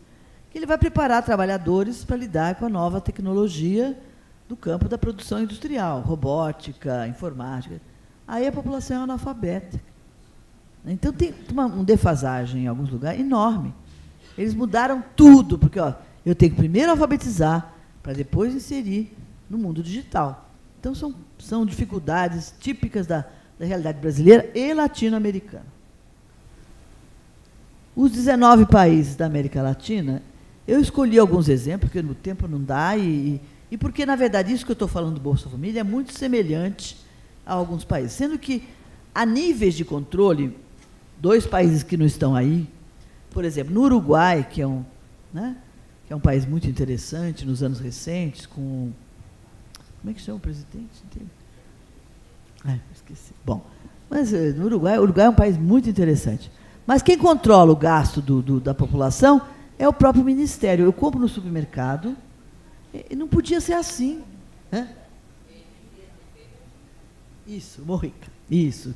[SPEAKER 3] Ele vai preparar trabalhadores para lidar com a nova tecnologia do campo da produção industrial, robótica, informática. Aí a população é analfabeta. Então, tem uma defasagem em alguns lugares enorme. Eles mudaram tudo, porque eu tenho que primeiro alfabetizar para depois inserir no mundo digital. Então, são dificuldades típicas da realidade brasileira e latino-americana. Os 19 países da América Latina, eu escolhi alguns exemplos, porque no tempo não dá, e porque, na verdade, isso que eu estou falando do Bolsa Família é muito semelhante a alguns países. Sendo que, a níveis de controle, 2 países que não estão aí, por exemplo, no Uruguai, que é um país muito interessante nos anos recentes, com... Como é que chama o presidente dele? Esqueci. Bom, mas no Uruguai é um país muito interessante. Mas quem controla o gasto da população é o próprio Ministério. Eu compro no supermercado e não podia ser assim. Né? Isso, Morrica. Isso.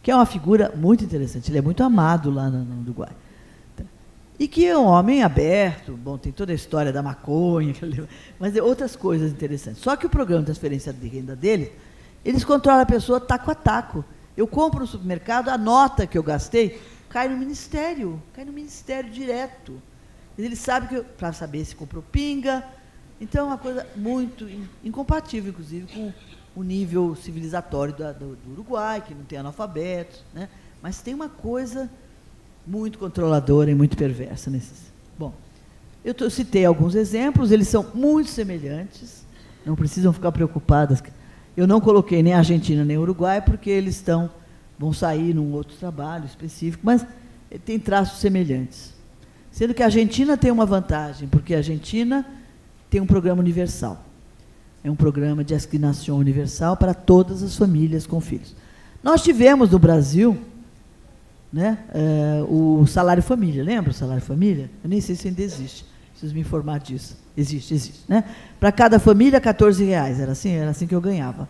[SPEAKER 3] Que é uma figura muito interessante. Ele é muito amado lá no Uruguai. E que é um homem aberto, bom, tem toda a história da maconha, mas outras coisas interessantes. Só que o programa de transferência de renda dele, eles controlam a pessoa taco a taco. Eu compro no supermercado, a nota que eu gastei cai no Ministério direto. Eles sabem para saber se comprou pinga. Então, é uma coisa muito incompatível, inclusive, com o nível civilizatório do Uruguai, que não tem analfabetos, né? Mas tem uma coisa muito controladora e muito perversa nesses. Bom, eu citei alguns exemplos, eles são muito semelhantes, não precisam ficar preocupadas. Eu não coloquei nem a Argentina nem o Uruguai, porque eles vão sair num outro trabalho específico, mas tem traços semelhantes. Sendo que a Argentina tem uma vantagem, porque a Argentina tem um programa universal. É um programa de asignação universal para todas as famílias com filhos. Nós tivemos no Brasil, né, o salário família. Lembra o salário família? Eu nem sei se ainda existe. Preciso me informar disso. Existe. Né? Para cada família, R$14. Era assim que eu ganhava.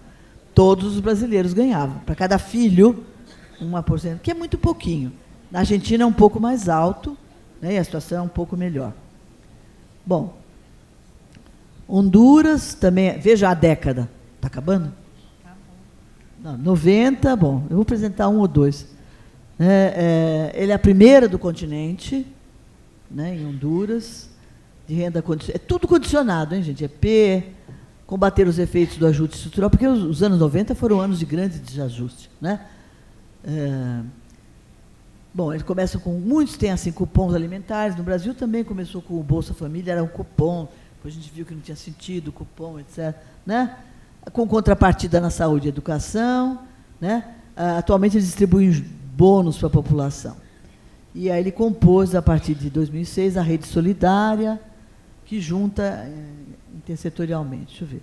[SPEAKER 3] Todos os brasileiros ganhavam. Para cada filho, 1%, que é muito pouquinho. Na Argentina é um pouco mais alto, né, e a situação é um pouco melhor. Bom, Honduras também, veja a década. Está acabando? Não, 90, bom, eu vou apresentar um ou dois. Ele é a primeira do continente, né, em Honduras, de renda condicionada. É tudo condicionado, hein, gente? É P, combater os efeitos do ajuste estrutural, porque os anos 90 foram anos de grande desajuste. Né? Bom, eles começam com... Muitos têm, assim, cupons alimentares. No Brasil também começou com o Bolsa Família, era um cupom. Depois a gente viu que não tinha sentido o cupom, etc. Né? Com contrapartida na saúde e educação. Né? Atualmente eles distribuem bônus para a população. E aí ele compôs, a partir de 2006, a Rede Solidária, que junta intersetorialmente. Deixa eu ver.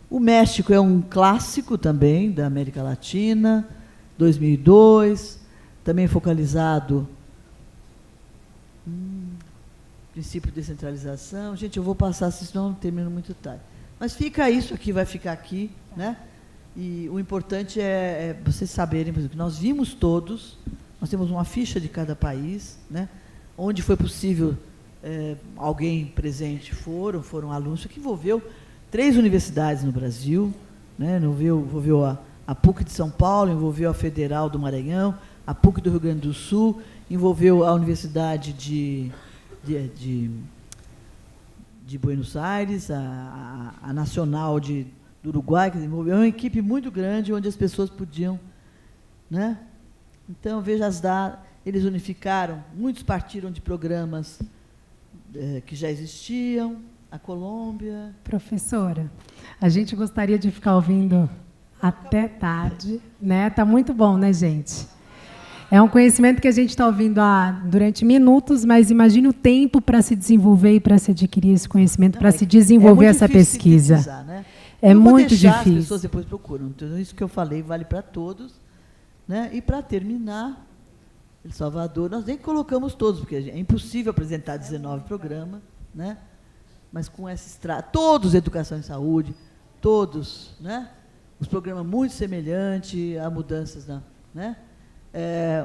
[SPEAKER 3] O México é um clássico também da América Latina, 2002, também focalizado princípio de descentralização. Gente, eu vou passar, senão eu não termino muito tarde. Mas fica isso aqui, vai ficar aqui, né? E o importante é vocês saberem, por exemplo, que nós vimos todos, nós temos uma ficha de cada país, né? Onde foi possível alguém presente, foram alunos, que envolveu 3 universidades no Brasil, né? Envolveu a PUC de São Paulo, envolveu a Federal do Maranhão, a PUC do Rio Grande do Sul, envolveu a Universidade de Buenos Aires, a Nacional do Uruguai, que envolveu uma equipe muito grande, onde as pessoas podiam... Né? Então, veja as datas, eles unificaram, muitos partiram de programas que já existiam, a Colômbia...
[SPEAKER 2] Professora, a gente gostaria de ficar ouvindo até tarde, né? Tá muito bom, né, gente? É um conhecimento que a gente está ouvindo durante minutos, mas imagine o tempo para se desenvolver e para se adquirir esse conhecimento, para se desenvolver essa pesquisa.
[SPEAKER 3] Né?
[SPEAKER 2] É muito difícil.
[SPEAKER 3] As pessoas depois procuram. Então, isso que eu falei vale para todos. Né? E, para terminar, El Salvador, nós nem colocamos todos, porque é impossível apresentar 19 programas, né? Mas com essa todos educação e saúde, todos, né? Os programas muito semelhantes a mudanças, né?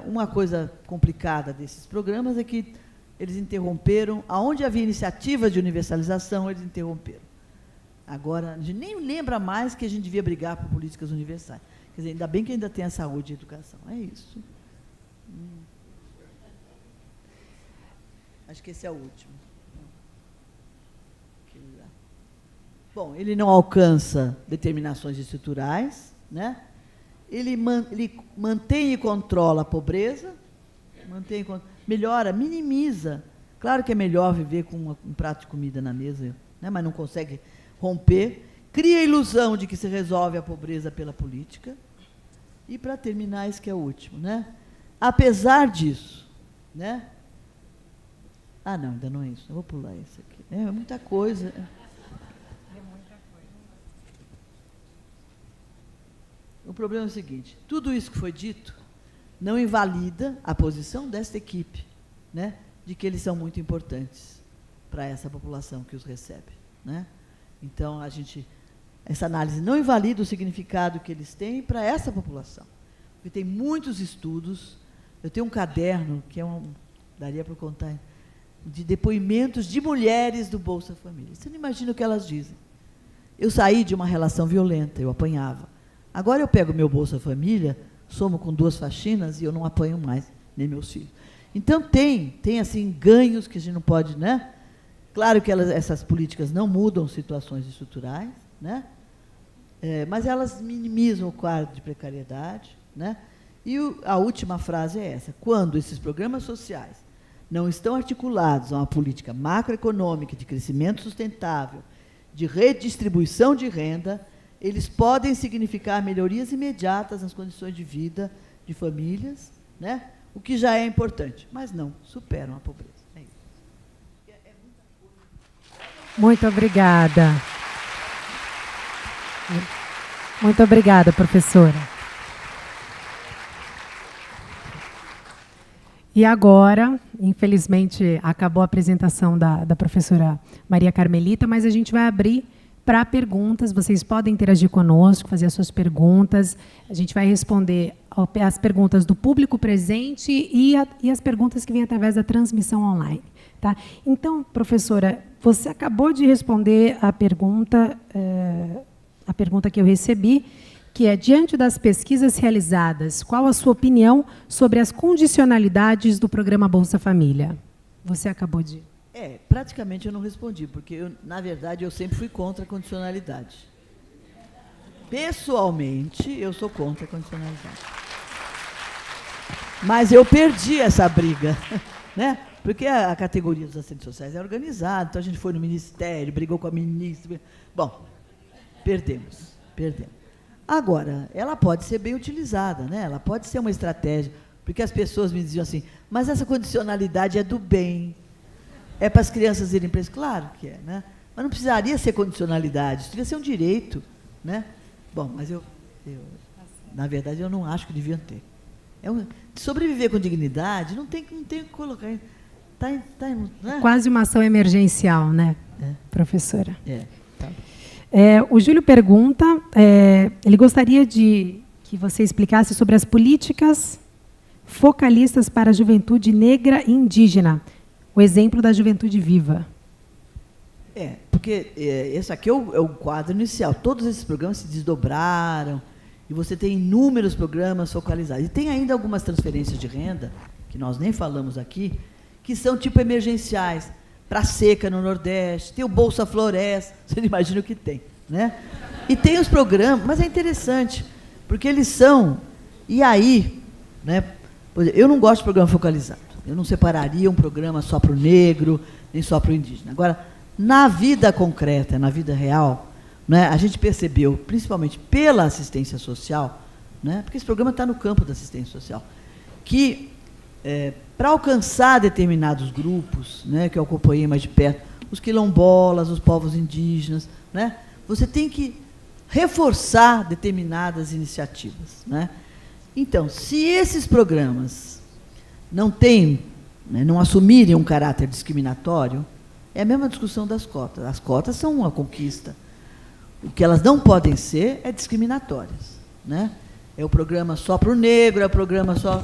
[SPEAKER 3] Uma coisa complicada desses programas é que eles interromperam, aonde havia iniciativas de universalização, eles interromperam. Agora, a gente nem lembra mais que a gente devia brigar por políticas universais. Quer dizer, ainda bem que ainda tem a saúde e a educação. É isso. Acho que esse é o último. Bom, ele não alcança determinações estruturais, né? Ele mantém e controla a pobreza, melhora, minimiza. Claro que é melhor viver com um prato de comida na mesa, né? Mas não consegue romper. Cria a ilusão de que se resolve a pobreza pela política. E, para terminar, esse que é o último, né? Apesar disso, né? Ah, não, ainda não é isso. Eu vou pular esse aqui. É muita coisa. O problema é o seguinte: tudo isso que foi dito não invalida a posição desta equipe, né? De que eles são muito importantes para essa população que os recebe, né? Então, essa análise não invalida o significado que eles têm para essa população. Porque tem muitos estudos. Eu tenho um caderno, que daria para contar, de depoimentos de mulheres do Bolsa Família. Você não imagina o que elas dizem. Eu saí de uma relação violenta, eu apanhava. Agora eu pego meu Bolsa Família, somo com 2 faxinas e eu não apanho mais, nem meus filhos. Então, tem assim, ganhos que a gente não pode... Né? Claro que essas políticas não mudam situações estruturais, né? Mas elas minimizam o quadro de precariedade, né? E a última frase é essa: quando esses programas sociais não estão articulados a uma política macroeconômica de crescimento sustentável, de redistribuição de renda, eles podem significar melhorias imediatas nas condições de vida de famílias, né? O que já é importante, mas não superam a pobreza. É isso.
[SPEAKER 2] Muito obrigada. Muito obrigada, professora. E agora, infelizmente, acabou a apresentação da professora Maria Carmelita, mas a gente vai abrir para perguntas. Vocês podem interagir conosco, fazer as suas perguntas. A gente vai responder as perguntas do público presente e as perguntas que vêm através da transmissão online. Tá? Então, professora, você acabou de responder a pergunta que eu recebi, que é: diante das pesquisas realizadas, qual a sua opinião sobre as condicionalidades do programa Bolsa Família? Você acabou de...
[SPEAKER 3] Praticamente eu não respondi, porque, na verdade, eu sempre fui contra a condicionalidade. Pessoalmente, eu sou contra a condicionalidade. Mas eu perdi essa briga, né? Porque a categoria dos assistentes sociais é organizada, então a gente foi no ministério, brigou com a ministra. Bom, perdemos. Agora, ela pode ser bem utilizada, né? Ela pode ser uma estratégia, porque as pessoas me diziam assim, mas essa condicionalidade é do bem, é para as crianças irem para isso. Claro que é, né? Mas não precisaria ser condicionalidade, isso devia ser um direito, né? Bom, mas na verdade, eu não acho que deviam ter. Sobreviver com dignidade não tem que colocar. Né?
[SPEAKER 2] Quase uma ação emergencial, né, professora?
[SPEAKER 3] Tá.
[SPEAKER 2] O Júlio pergunta, ele gostaria que você explicasse sobre as políticas focalistas para a juventude negra e indígena, o exemplo da Juventude Viva.
[SPEAKER 3] Porque esse aqui é o quadro inicial. Todos esses programas se desdobraram, e você tem inúmeros programas focalizados. E tem ainda algumas transferências de renda, que nós nem falamos aqui, que são tipo emergenciais, para seca no Nordeste, tem o Bolsa Floresta, você não imagina o que tem, né? E tem os programas, mas é interessante, porque eles são, e aí, né, eu não gosto de programa focalizado, eu não separaria um programa só para o negro, nem só para o indígena. Agora, na vida concreta, na vida real, né, a gente percebeu, principalmente pela assistência social, né, porque esse programa está no campo da assistência social, que para alcançar determinados grupos, né, que eu acompanhei mais de perto, os quilombolas, os povos indígenas, né, você tem que reforçar determinadas iniciativas, né? Então, se esses programas não têm, né, não assumirem um caráter discriminatório, é a mesma discussão das cotas. As cotas são uma conquista. O que elas não podem ser é discriminatórias, né? É o programa só para o negro, é o programa só...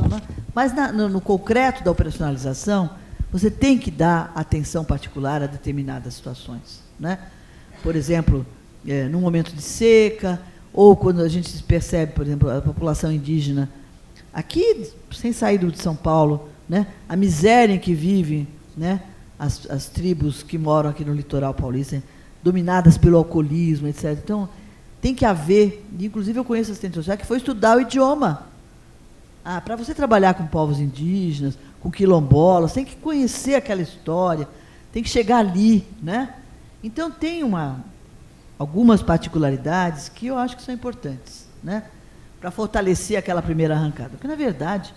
[SPEAKER 3] Mas no concreto da operacionalização, você tem que dar atenção particular a determinadas situações, né? Por exemplo, num momento de seca, ou quando a gente percebe, por exemplo, a população indígena, aqui, sem sair de São Paulo, né, a miséria em que vive, né, as tribos que moram aqui no litoral paulista, dominadas pelo alcoolismo, etc. Então, tem que haver, inclusive eu conheço assistente social que foi estudar o idioma. Para você trabalhar com povos indígenas, com quilombolas, tem que conhecer aquela história, tem que chegar ali, né? Então, tem algumas particularidades que eu acho que são importantes, né, para fortalecer aquela primeira arrancada. Porque, na verdade,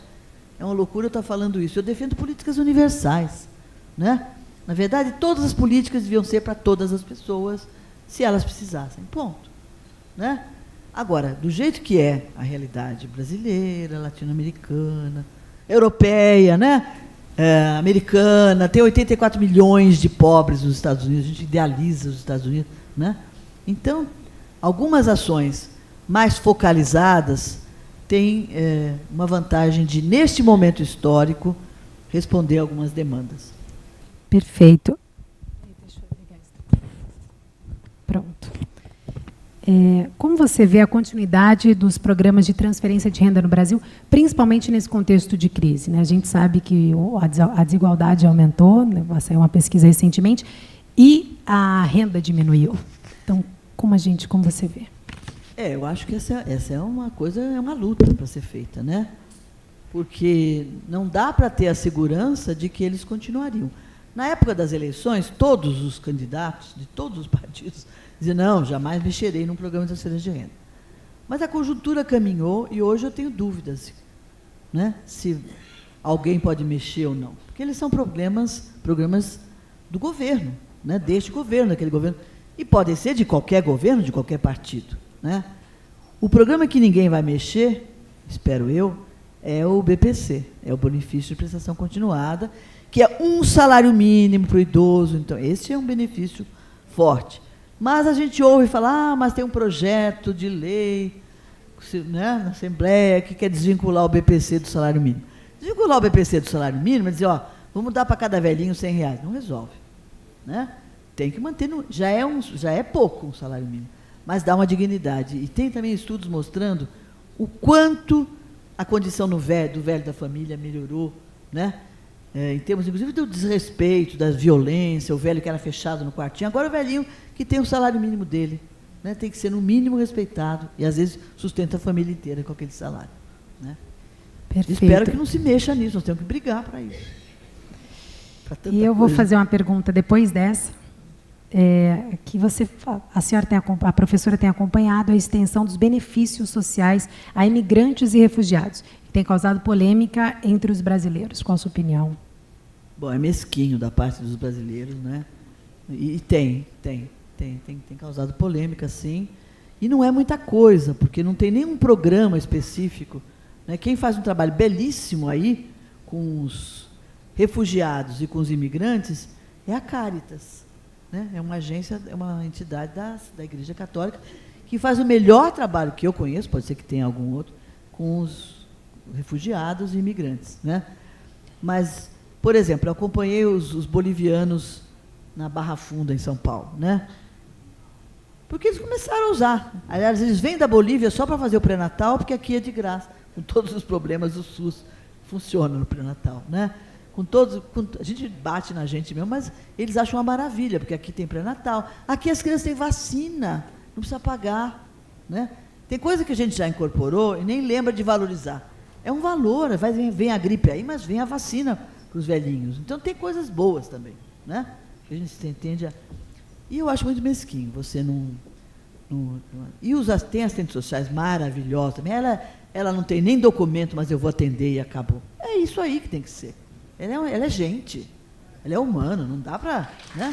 [SPEAKER 3] é uma loucura eu estar falando isso. Eu defendo políticas universais, né? Na verdade, todas as políticas deviam ser para todas as pessoas, se elas precisassem. Ponto. Né? Agora, do jeito que é a realidade brasileira, latino-americana, europeia, né? Americana, tem 84 milhões de pobres nos Estados Unidos, a gente idealiza os Estados Unidos, né? Então, algumas ações mais focalizadas têm uma vantagem de, neste momento histórico, responder a algumas demandas.
[SPEAKER 2] Perfeito. Deixa eu ligar isso. Pronto. Como você vê a continuidade dos programas de transferência de renda no Brasil, principalmente nesse contexto de crise, né? A gente sabe que a desigualdade aumentou, né? Saiu uma pesquisa recentemente, e a renda diminuiu. Então, como você vê?
[SPEAKER 3] Eu acho que essa é uma coisa, é uma luta para ser feita, né? Porque não dá para ter a segurança de que eles continuariam. Na época das eleições, todos os candidatos de todos os partidos diziam, não, jamais mexerei num programa de transferência de renda. Mas a conjuntura caminhou e hoje eu tenho dúvidas, né, se alguém pode mexer ou não. Porque eles são programas do governo, né, deste governo, daquele governo. E podem ser de qualquer governo, de qualquer partido, né? O programa que ninguém vai mexer, espero eu, é o BPC, é o Benefício de Prestação Continuada, que é um salário mínimo para o idoso. Então, esse é um benefício forte. Mas a gente ouve falar, mas tem um projeto de lei, né, na Assembleia que quer desvincular o BPC do salário mínimo. Desvincular o BPC do salário mínimo é dizer, vamos dar para cada velhinho R$100. Não resolve, né? Tem que manter, já é pouco um salário mínimo, mas dá uma dignidade. E tem também estudos mostrando o quanto a condição do velho da família melhorou, né? Em termos, inclusive, do desrespeito, da violência, o velho que era fechado no quartinho, agora o velhinho que tem o salário mínimo dele, né? Tem que ser, no mínimo, respeitado, e, às vezes, sustenta a família inteira com aquele salário, né?
[SPEAKER 2] Perfeito.
[SPEAKER 3] Espero que não se mexa nisso, nós temos que brigar para isso.
[SPEAKER 2] E eu vou fazer uma pergunta depois dessa, que a professora tem acompanhado a extensão dos benefícios sociais a imigrantes e refugiados, que tem causado polêmica entre os brasileiros. Qual a sua opinião?
[SPEAKER 3] Bom, é mesquinho da parte dos brasileiros, né? E tem causado polêmica, sim. E não é muita coisa, porque não tem nenhum programa específico, né? Quem faz um trabalho belíssimo aí com os refugiados e com os imigrantes é a Caritas, né? É uma agência, é uma entidade da Igreja Católica que faz o melhor trabalho que eu conheço, pode ser que tenha algum outro, com os refugiados e imigrantes, né? Mas, por exemplo, eu acompanhei os bolivianos na Barra Funda, em São Paulo, né? Porque eles começaram a usar. Aliás, eles vêm da Bolívia só para fazer o pré-natal, porque aqui é de graça, com todos os problemas do SUS. Funciona no pré-natal, né? A gente bate na gente mesmo, mas eles acham uma maravilha, porque aqui tem pré-natal. Aqui as crianças têm vacina, não precisa pagar, né? Tem coisa que a gente já incorporou e nem lembra de valorizar. É um valor, vem a gripe aí, mas vem a vacina para os velhinhos. Então, tem coisas boas também, né? Que a gente entende. E eu acho muito mesquinho, você não e tem assistentes sociais maravilhosas também. Ela não tem nem documento, mas eu vou atender e acabou. É isso aí que tem que ser. Ela é gente, ela é humana, não dá para, né?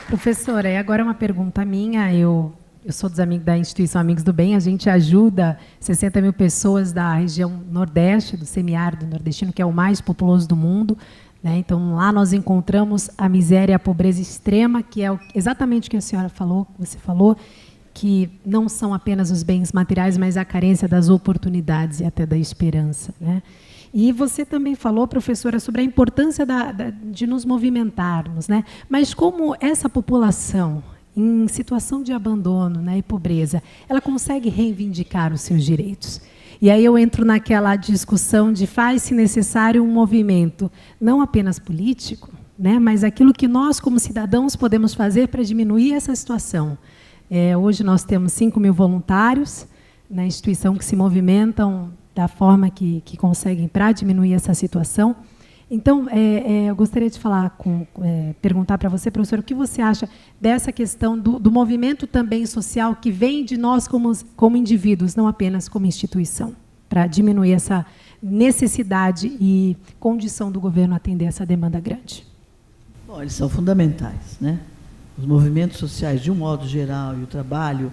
[SPEAKER 2] Professora, e agora uma pergunta minha. Eu sou da instituição Amigos do Bem, a gente ajuda 60 mil pessoas da região Nordeste, do semiárido nordestino, que é o mais populoso do mundo, né? Então, lá nós encontramos a miséria e a pobreza extrema, que é exatamente o que a senhora falou, você falou, que não são apenas os bens materiais, mas a carência das oportunidades e até da esperança, né? E você também falou, professora, sobre a importância de nos movimentarmos, né? Mas como essa população, em situação de abandono, né, e pobreza, ela consegue reivindicar os seus direitos? E aí eu entro naquela discussão de faz-se necessário um movimento, não apenas político, né, mas aquilo que nós, como cidadãos, podemos fazer para diminuir essa situação. Hoje nós temos 5 mil voluntários na instituição que se movimentam da forma que conseguem para diminuir essa situação. Então, eu gostaria de perguntar para você, professor, o que você acha dessa questão do movimento também social que vem de nós como indivíduos, não apenas como instituição, para diminuir essa necessidade e condição do governo atender essa demanda grande?
[SPEAKER 3] Bom, eles são fundamentais, né? Os movimentos sociais, de um modo geral, e o trabalho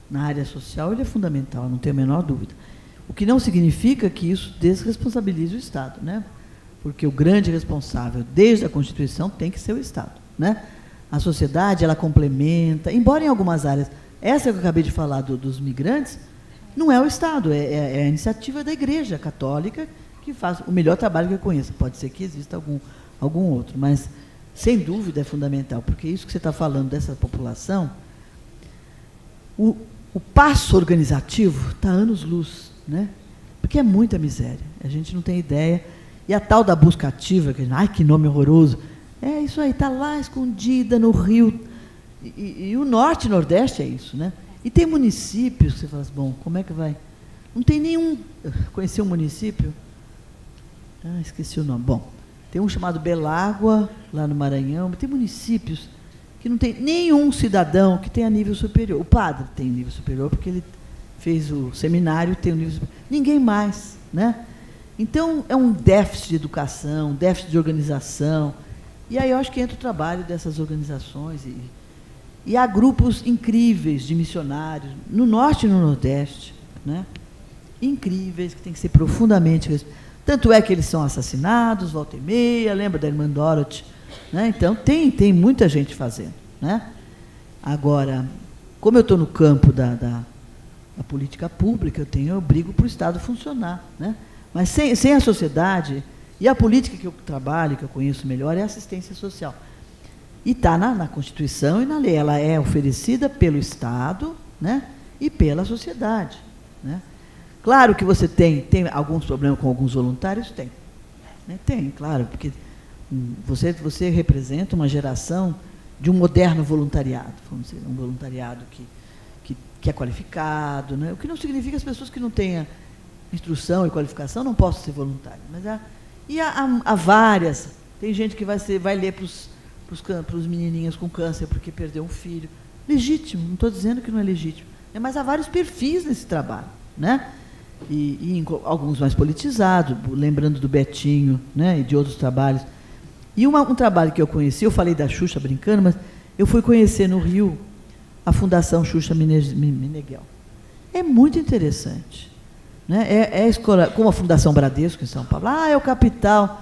[SPEAKER 3] na área social, ele é fundamental, não tenho a menor dúvida. O que não significa que isso desresponsabilize o Estado, né? Porque o grande responsável, desde a Constituição, tem que ser o Estado, né? A sociedade, ela complementa, embora em algumas áreas, essa que eu acabei de falar dos migrantes, não é o Estado, é a iniciativa da Igreja Católica que faz o melhor trabalho que eu conheço. Pode ser que exista algum outro, mas, sem dúvida, é fundamental, porque isso que você está falando dessa população, o passo organizativo está anos-luz, né? Porque é muita miséria, a gente não tem ideia. E a tal da busca ativa, que nome horroroso, é isso aí, está lá escondida no Rio. E o Norte e Nordeste é isso, né? E tem municípios que você fala assim, bom, como é que vai? Não tem nenhum... Conheci um município? Esqueci o nome. Bom, tem um chamado Belágua, lá no Maranhão, mas tem municípios que não tem nenhum cidadão que tenha nível superior. O padre tem nível superior, porque ele fez o seminário, tem um nível superior. Ninguém mais, né? Então, é um déficit de educação, um déficit de organização. E aí eu acho que entra o trabalho dessas organizações. E há grupos incríveis de missionários, no Norte e no Nordeste, né? Incríveis, que têm que ser profundamente respeitados. Tanto é que eles são assassinados, volta e meia, lembra da irmã Dorothy, né? Então, tem muita gente fazendo, né? Agora, como eu estou no campo da política pública, eu brigo para o Estado funcionar, né? Mas sem a sociedade, e a política que eu trabalho, que eu conheço melhor, é a assistência social. E está na Constituição e na lei. Ela é oferecida pelo Estado, né, e pela sociedade, né? Claro que você tem alguns problemas com alguns voluntários? Tem. Né? Tem, claro, porque você representa uma geração de um moderno voluntariado, vamos dizer, um voluntariado que é qualificado, né? O que não significa que as pessoas que não tenham instrução e qualificação não possam ser voluntárias. Mas há várias. Tem gente que vai ler para os menininhos com câncer porque perdeu um filho. Legítimo, não estou dizendo que não é legítimo. Mas há vários perfis nesse trabalho, né? E alguns mais politizados, lembrando do Betinho, né? E de outros trabalhos. E um trabalho que eu conheci, eu falei da Xuxa brincando, mas eu fui conhecer no Rio a Fundação Xuxa Meneghel. É muito interessante. Né? É a escola, como a Fundação Bradesco em São Paulo. É o capital.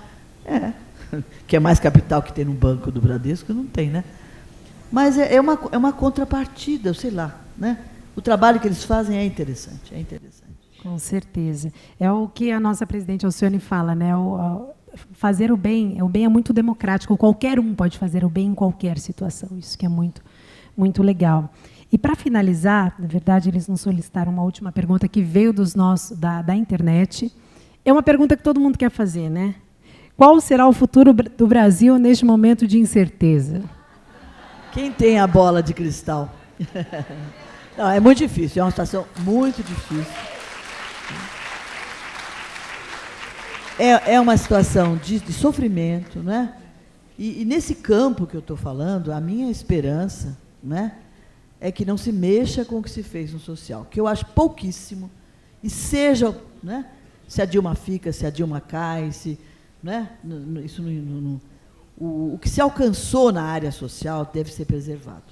[SPEAKER 3] Que é mais capital que tem no banco do Bradesco, não tem, né? Mas é uma contrapartida, sei lá. Né? O trabalho que eles fazem é interessante, é interessante.
[SPEAKER 2] Com certeza. É o que a nossa presidente Alcione fala, né? Fazer o bem é muito democrático. Qualquer um pode fazer o bem em qualquer situação. Isso que é muito, muito legal. E, para finalizar, na verdade, eles nos solicitaram uma última pergunta que veio da internet. É uma pergunta que todo mundo quer fazer, né? Qual será o futuro do Brasil neste momento de incerteza?
[SPEAKER 3] Quem tem a bola de cristal? Não, é muito difícil, é uma situação muito difícil. É uma situação de sofrimento, né? E nesse campo que eu estou falando, a minha esperança, né, é que não se mexa com o que se fez no social, que eu acho pouquíssimo, e seja, né, se a Dilma fica, se a Dilma cai, né, o que se alcançou na área social deve ser preservado.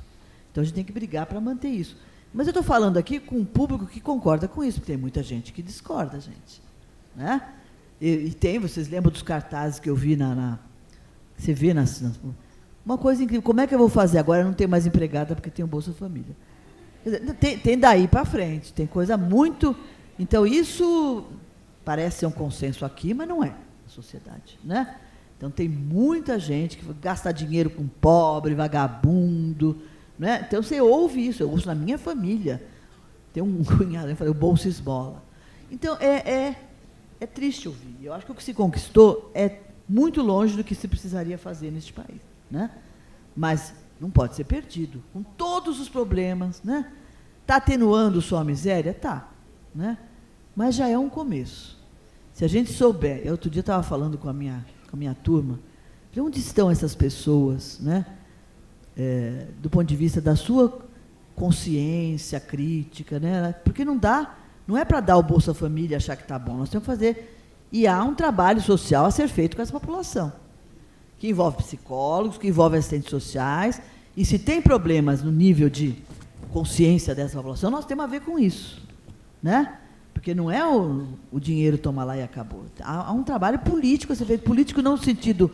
[SPEAKER 3] Então, a gente tem que brigar para manter isso. Mas eu estou falando aqui com um público que concorda com isso, porque tem muita gente que discorda, gente. Né? E vocês lembram dos cartazes que eu vi você vê uma coisa incrível. Como é que eu vou fazer agora? Eu não tenho mais empregada porque tenho Bolsa Família. Tem daí para frente, tem coisa muito... Então, isso parece ser um consenso aqui, mas não é na sociedade. Né? Então, tem muita gente que gasta dinheiro com pobre, vagabundo. Né? Então, você ouve isso, eu ouço na minha família. Tem um cunhado, eu falei, o Bolsa Esmola. Então, é triste ouvir. Eu acho que o que se conquistou é muito longe do que se precisaria fazer neste país. Né? Mas não pode ser perdido, com todos os problemas. Né? Está atenuando só a miséria? Está. Né? Mas já é um começo. Se a gente souber... Outro dia eu estava falando com a minha turma, onde estão essas pessoas, né? Do ponto de vista da sua consciência crítica, né? Porque não é para dar o Bolsa Família e achar que está bom, nós temos que fazer... E há um trabalho social a ser feito com essa população, que envolve psicólogos, que envolve assistentes sociais, e se tem problemas no nível de consciência dessa população, nós temos a ver com isso. Né? Porque não é o dinheiro toma lá e acabou. Há um trabalho político a ser feito, político não no sentido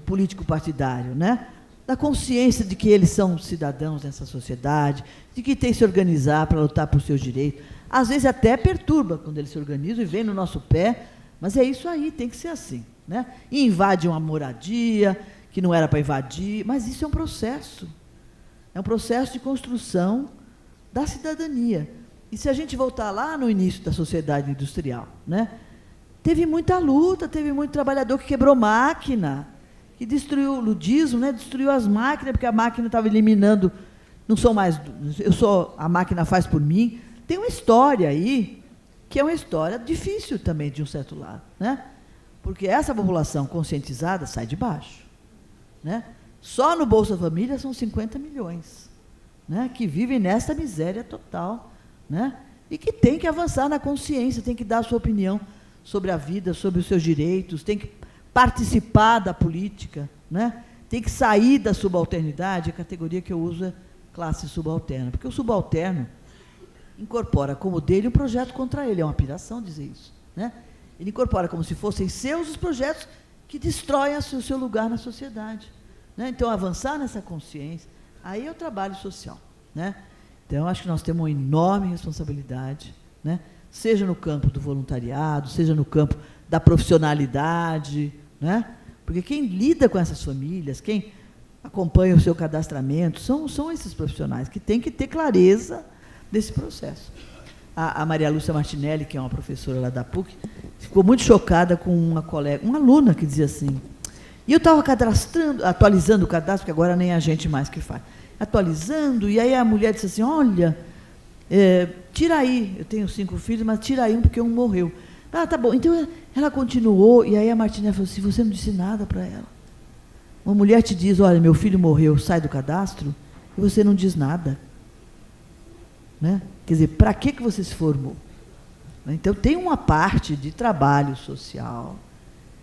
[SPEAKER 3] político partidário, né? Da consciência de que eles são cidadãos dessa sociedade, de que tem que se organizar para lutar por seus direitos. Às vezes até perturba quando eles se organizam e vêm no nosso pé, mas é isso aí, tem que ser assim. Né? E invade uma moradia que não era para invadir, mas isso é um processo. É um processo de construção da cidadania. E se a gente voltar lá no início da sociedade industrial, né, teve muita luta, teve muito trabalhador que quebrou máquina, que destruiu o ludismo, né, destruiu as máquinas, porque a máquina estava eliminando, não sou mais, a máquina faz por mim. Tem uma história aí, que é uma história difícil também, de um certo lado. Né? Porque essa população conscientizada sai de baixo. Né? Só no Bolsa Família são 50 milhões, né, que vivem nessa miséria total. Né? E que tem que avançar na consciência, tem que dar a sua opinião sobre a vida, sobre os seus direitos, tem que participar da política, né? Tem que sair da subalternidade. A categoria que eu uso é classe subalterna, porque o subalterno incorpora como dele um projeto contra ele, é uma piração dizer isso. Né? Ele incorpora como se fossem seus os projetos que destroem o seu lugar na sociedade. Né? Então, avançar nessa consciência, aí é o trabalho social. Né? Então, acho que nós temos uma enorme responsabilidade, né? Seja no campo do voluntariado, seja no campo da profissionalidade, né? Porque quem lida com essas famílias, quem acompanha o seu cadastramento, são esses profissionais que têm que ter clareza desse processo. A Maria Lúcia Martinelli, que é uma professora lá da PUC, ficou muito chocada com uma aluna que dizia assim, E eu estava cadastrando, atualizando o cadastro, porque agora nem a gente mais que faz. Atualizando, e aí a mulher disse assim, olha, tira aí, eu tenho 5 filhos, mas tira aí um porque um morreu. Ah, tá bom. Então ela continuou, e aí a Martina falou assim, você não disse nada para ela. Uma mulher te diz, olha, meu filho morreu, sai do cadastro, e você não diz nada. Né? Quer dizer, para que você se formou? Então tem uma parte de trabalho social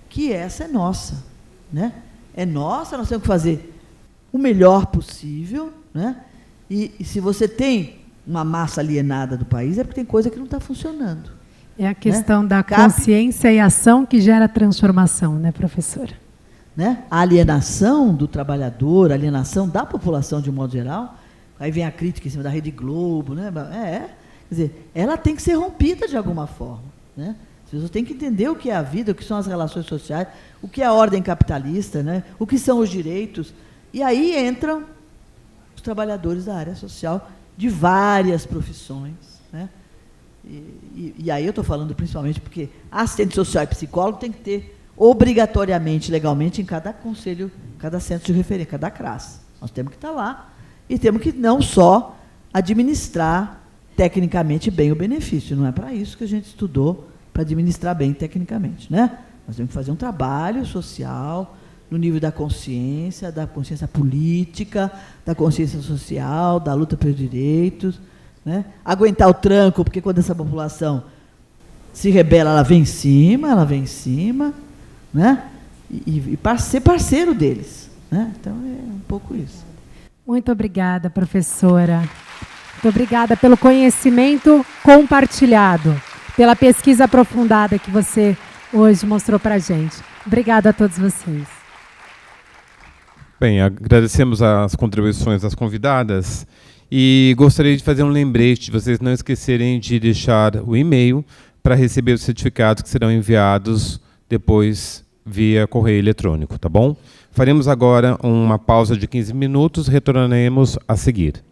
[SPEAKER 3] que essa é nossa. Né? É nossa, nós temos que fazer o melhor possível, né? E se você tem uma massa alienada do país, é porque tem coisa que não está funcionando.
[SPEAKER 2] É a questão, né, da
[SPEAKER 3] Cabe,
[SPEAKER 2] consciência e ação que gera transformação, né, professora?
[SPEAKER 3] Né? A alienação do trabalhador, a alienação da população de um modo geral, aí vem a crítica em cima da Rede Globo, né? Quer dizer, ela tem que ser rompida de alguma forma. Né? As pessoas têm que entender o que é a vida, o que são as relações sociais, o que é a ordem capitalista, né? O que são os direitos. E aí entram os trabalhadores da área social de várias profissões. Né? E aí eu estou falando principalmente porque assistente social e psicólogo tem que ter obrigatoriamente, legalmente, em cada conselho, cada centro de referência, cada CRAS. Nós temos que estar lá e temos que não só administrar tecnicamente bem o benefício. Não é para isso que a gente estudou, para administrar bem tecnicamente. Né? Nós temos que fazer um trabalho social no nível da consciência política, da consciência social, da luta pelos direitos. Né? Aguentar o tranco, porque quando essa população se rebela, ela vem em cima, né? E ser parceiro deles. Né? Então, é um pouco isso.
[SPEAKER 2] Muito obrigada, professora. Muito obrigada pelo conhecimento compartilhado, pela pesquisa aprofundada que você hoje mostrou para a gente. Obrigada a todos vocês.
[SPEAKER 1] Bem, agradecemos as contribuições das convidadas e gostaria de fazer um lembrete de vocês não esquecerem de deixar o e-mail para receber os certificados que serão enviados depois via correio eletrônico, tá bom? Faremos agora uma pausa de 15 minutos, retornaremos a seguir.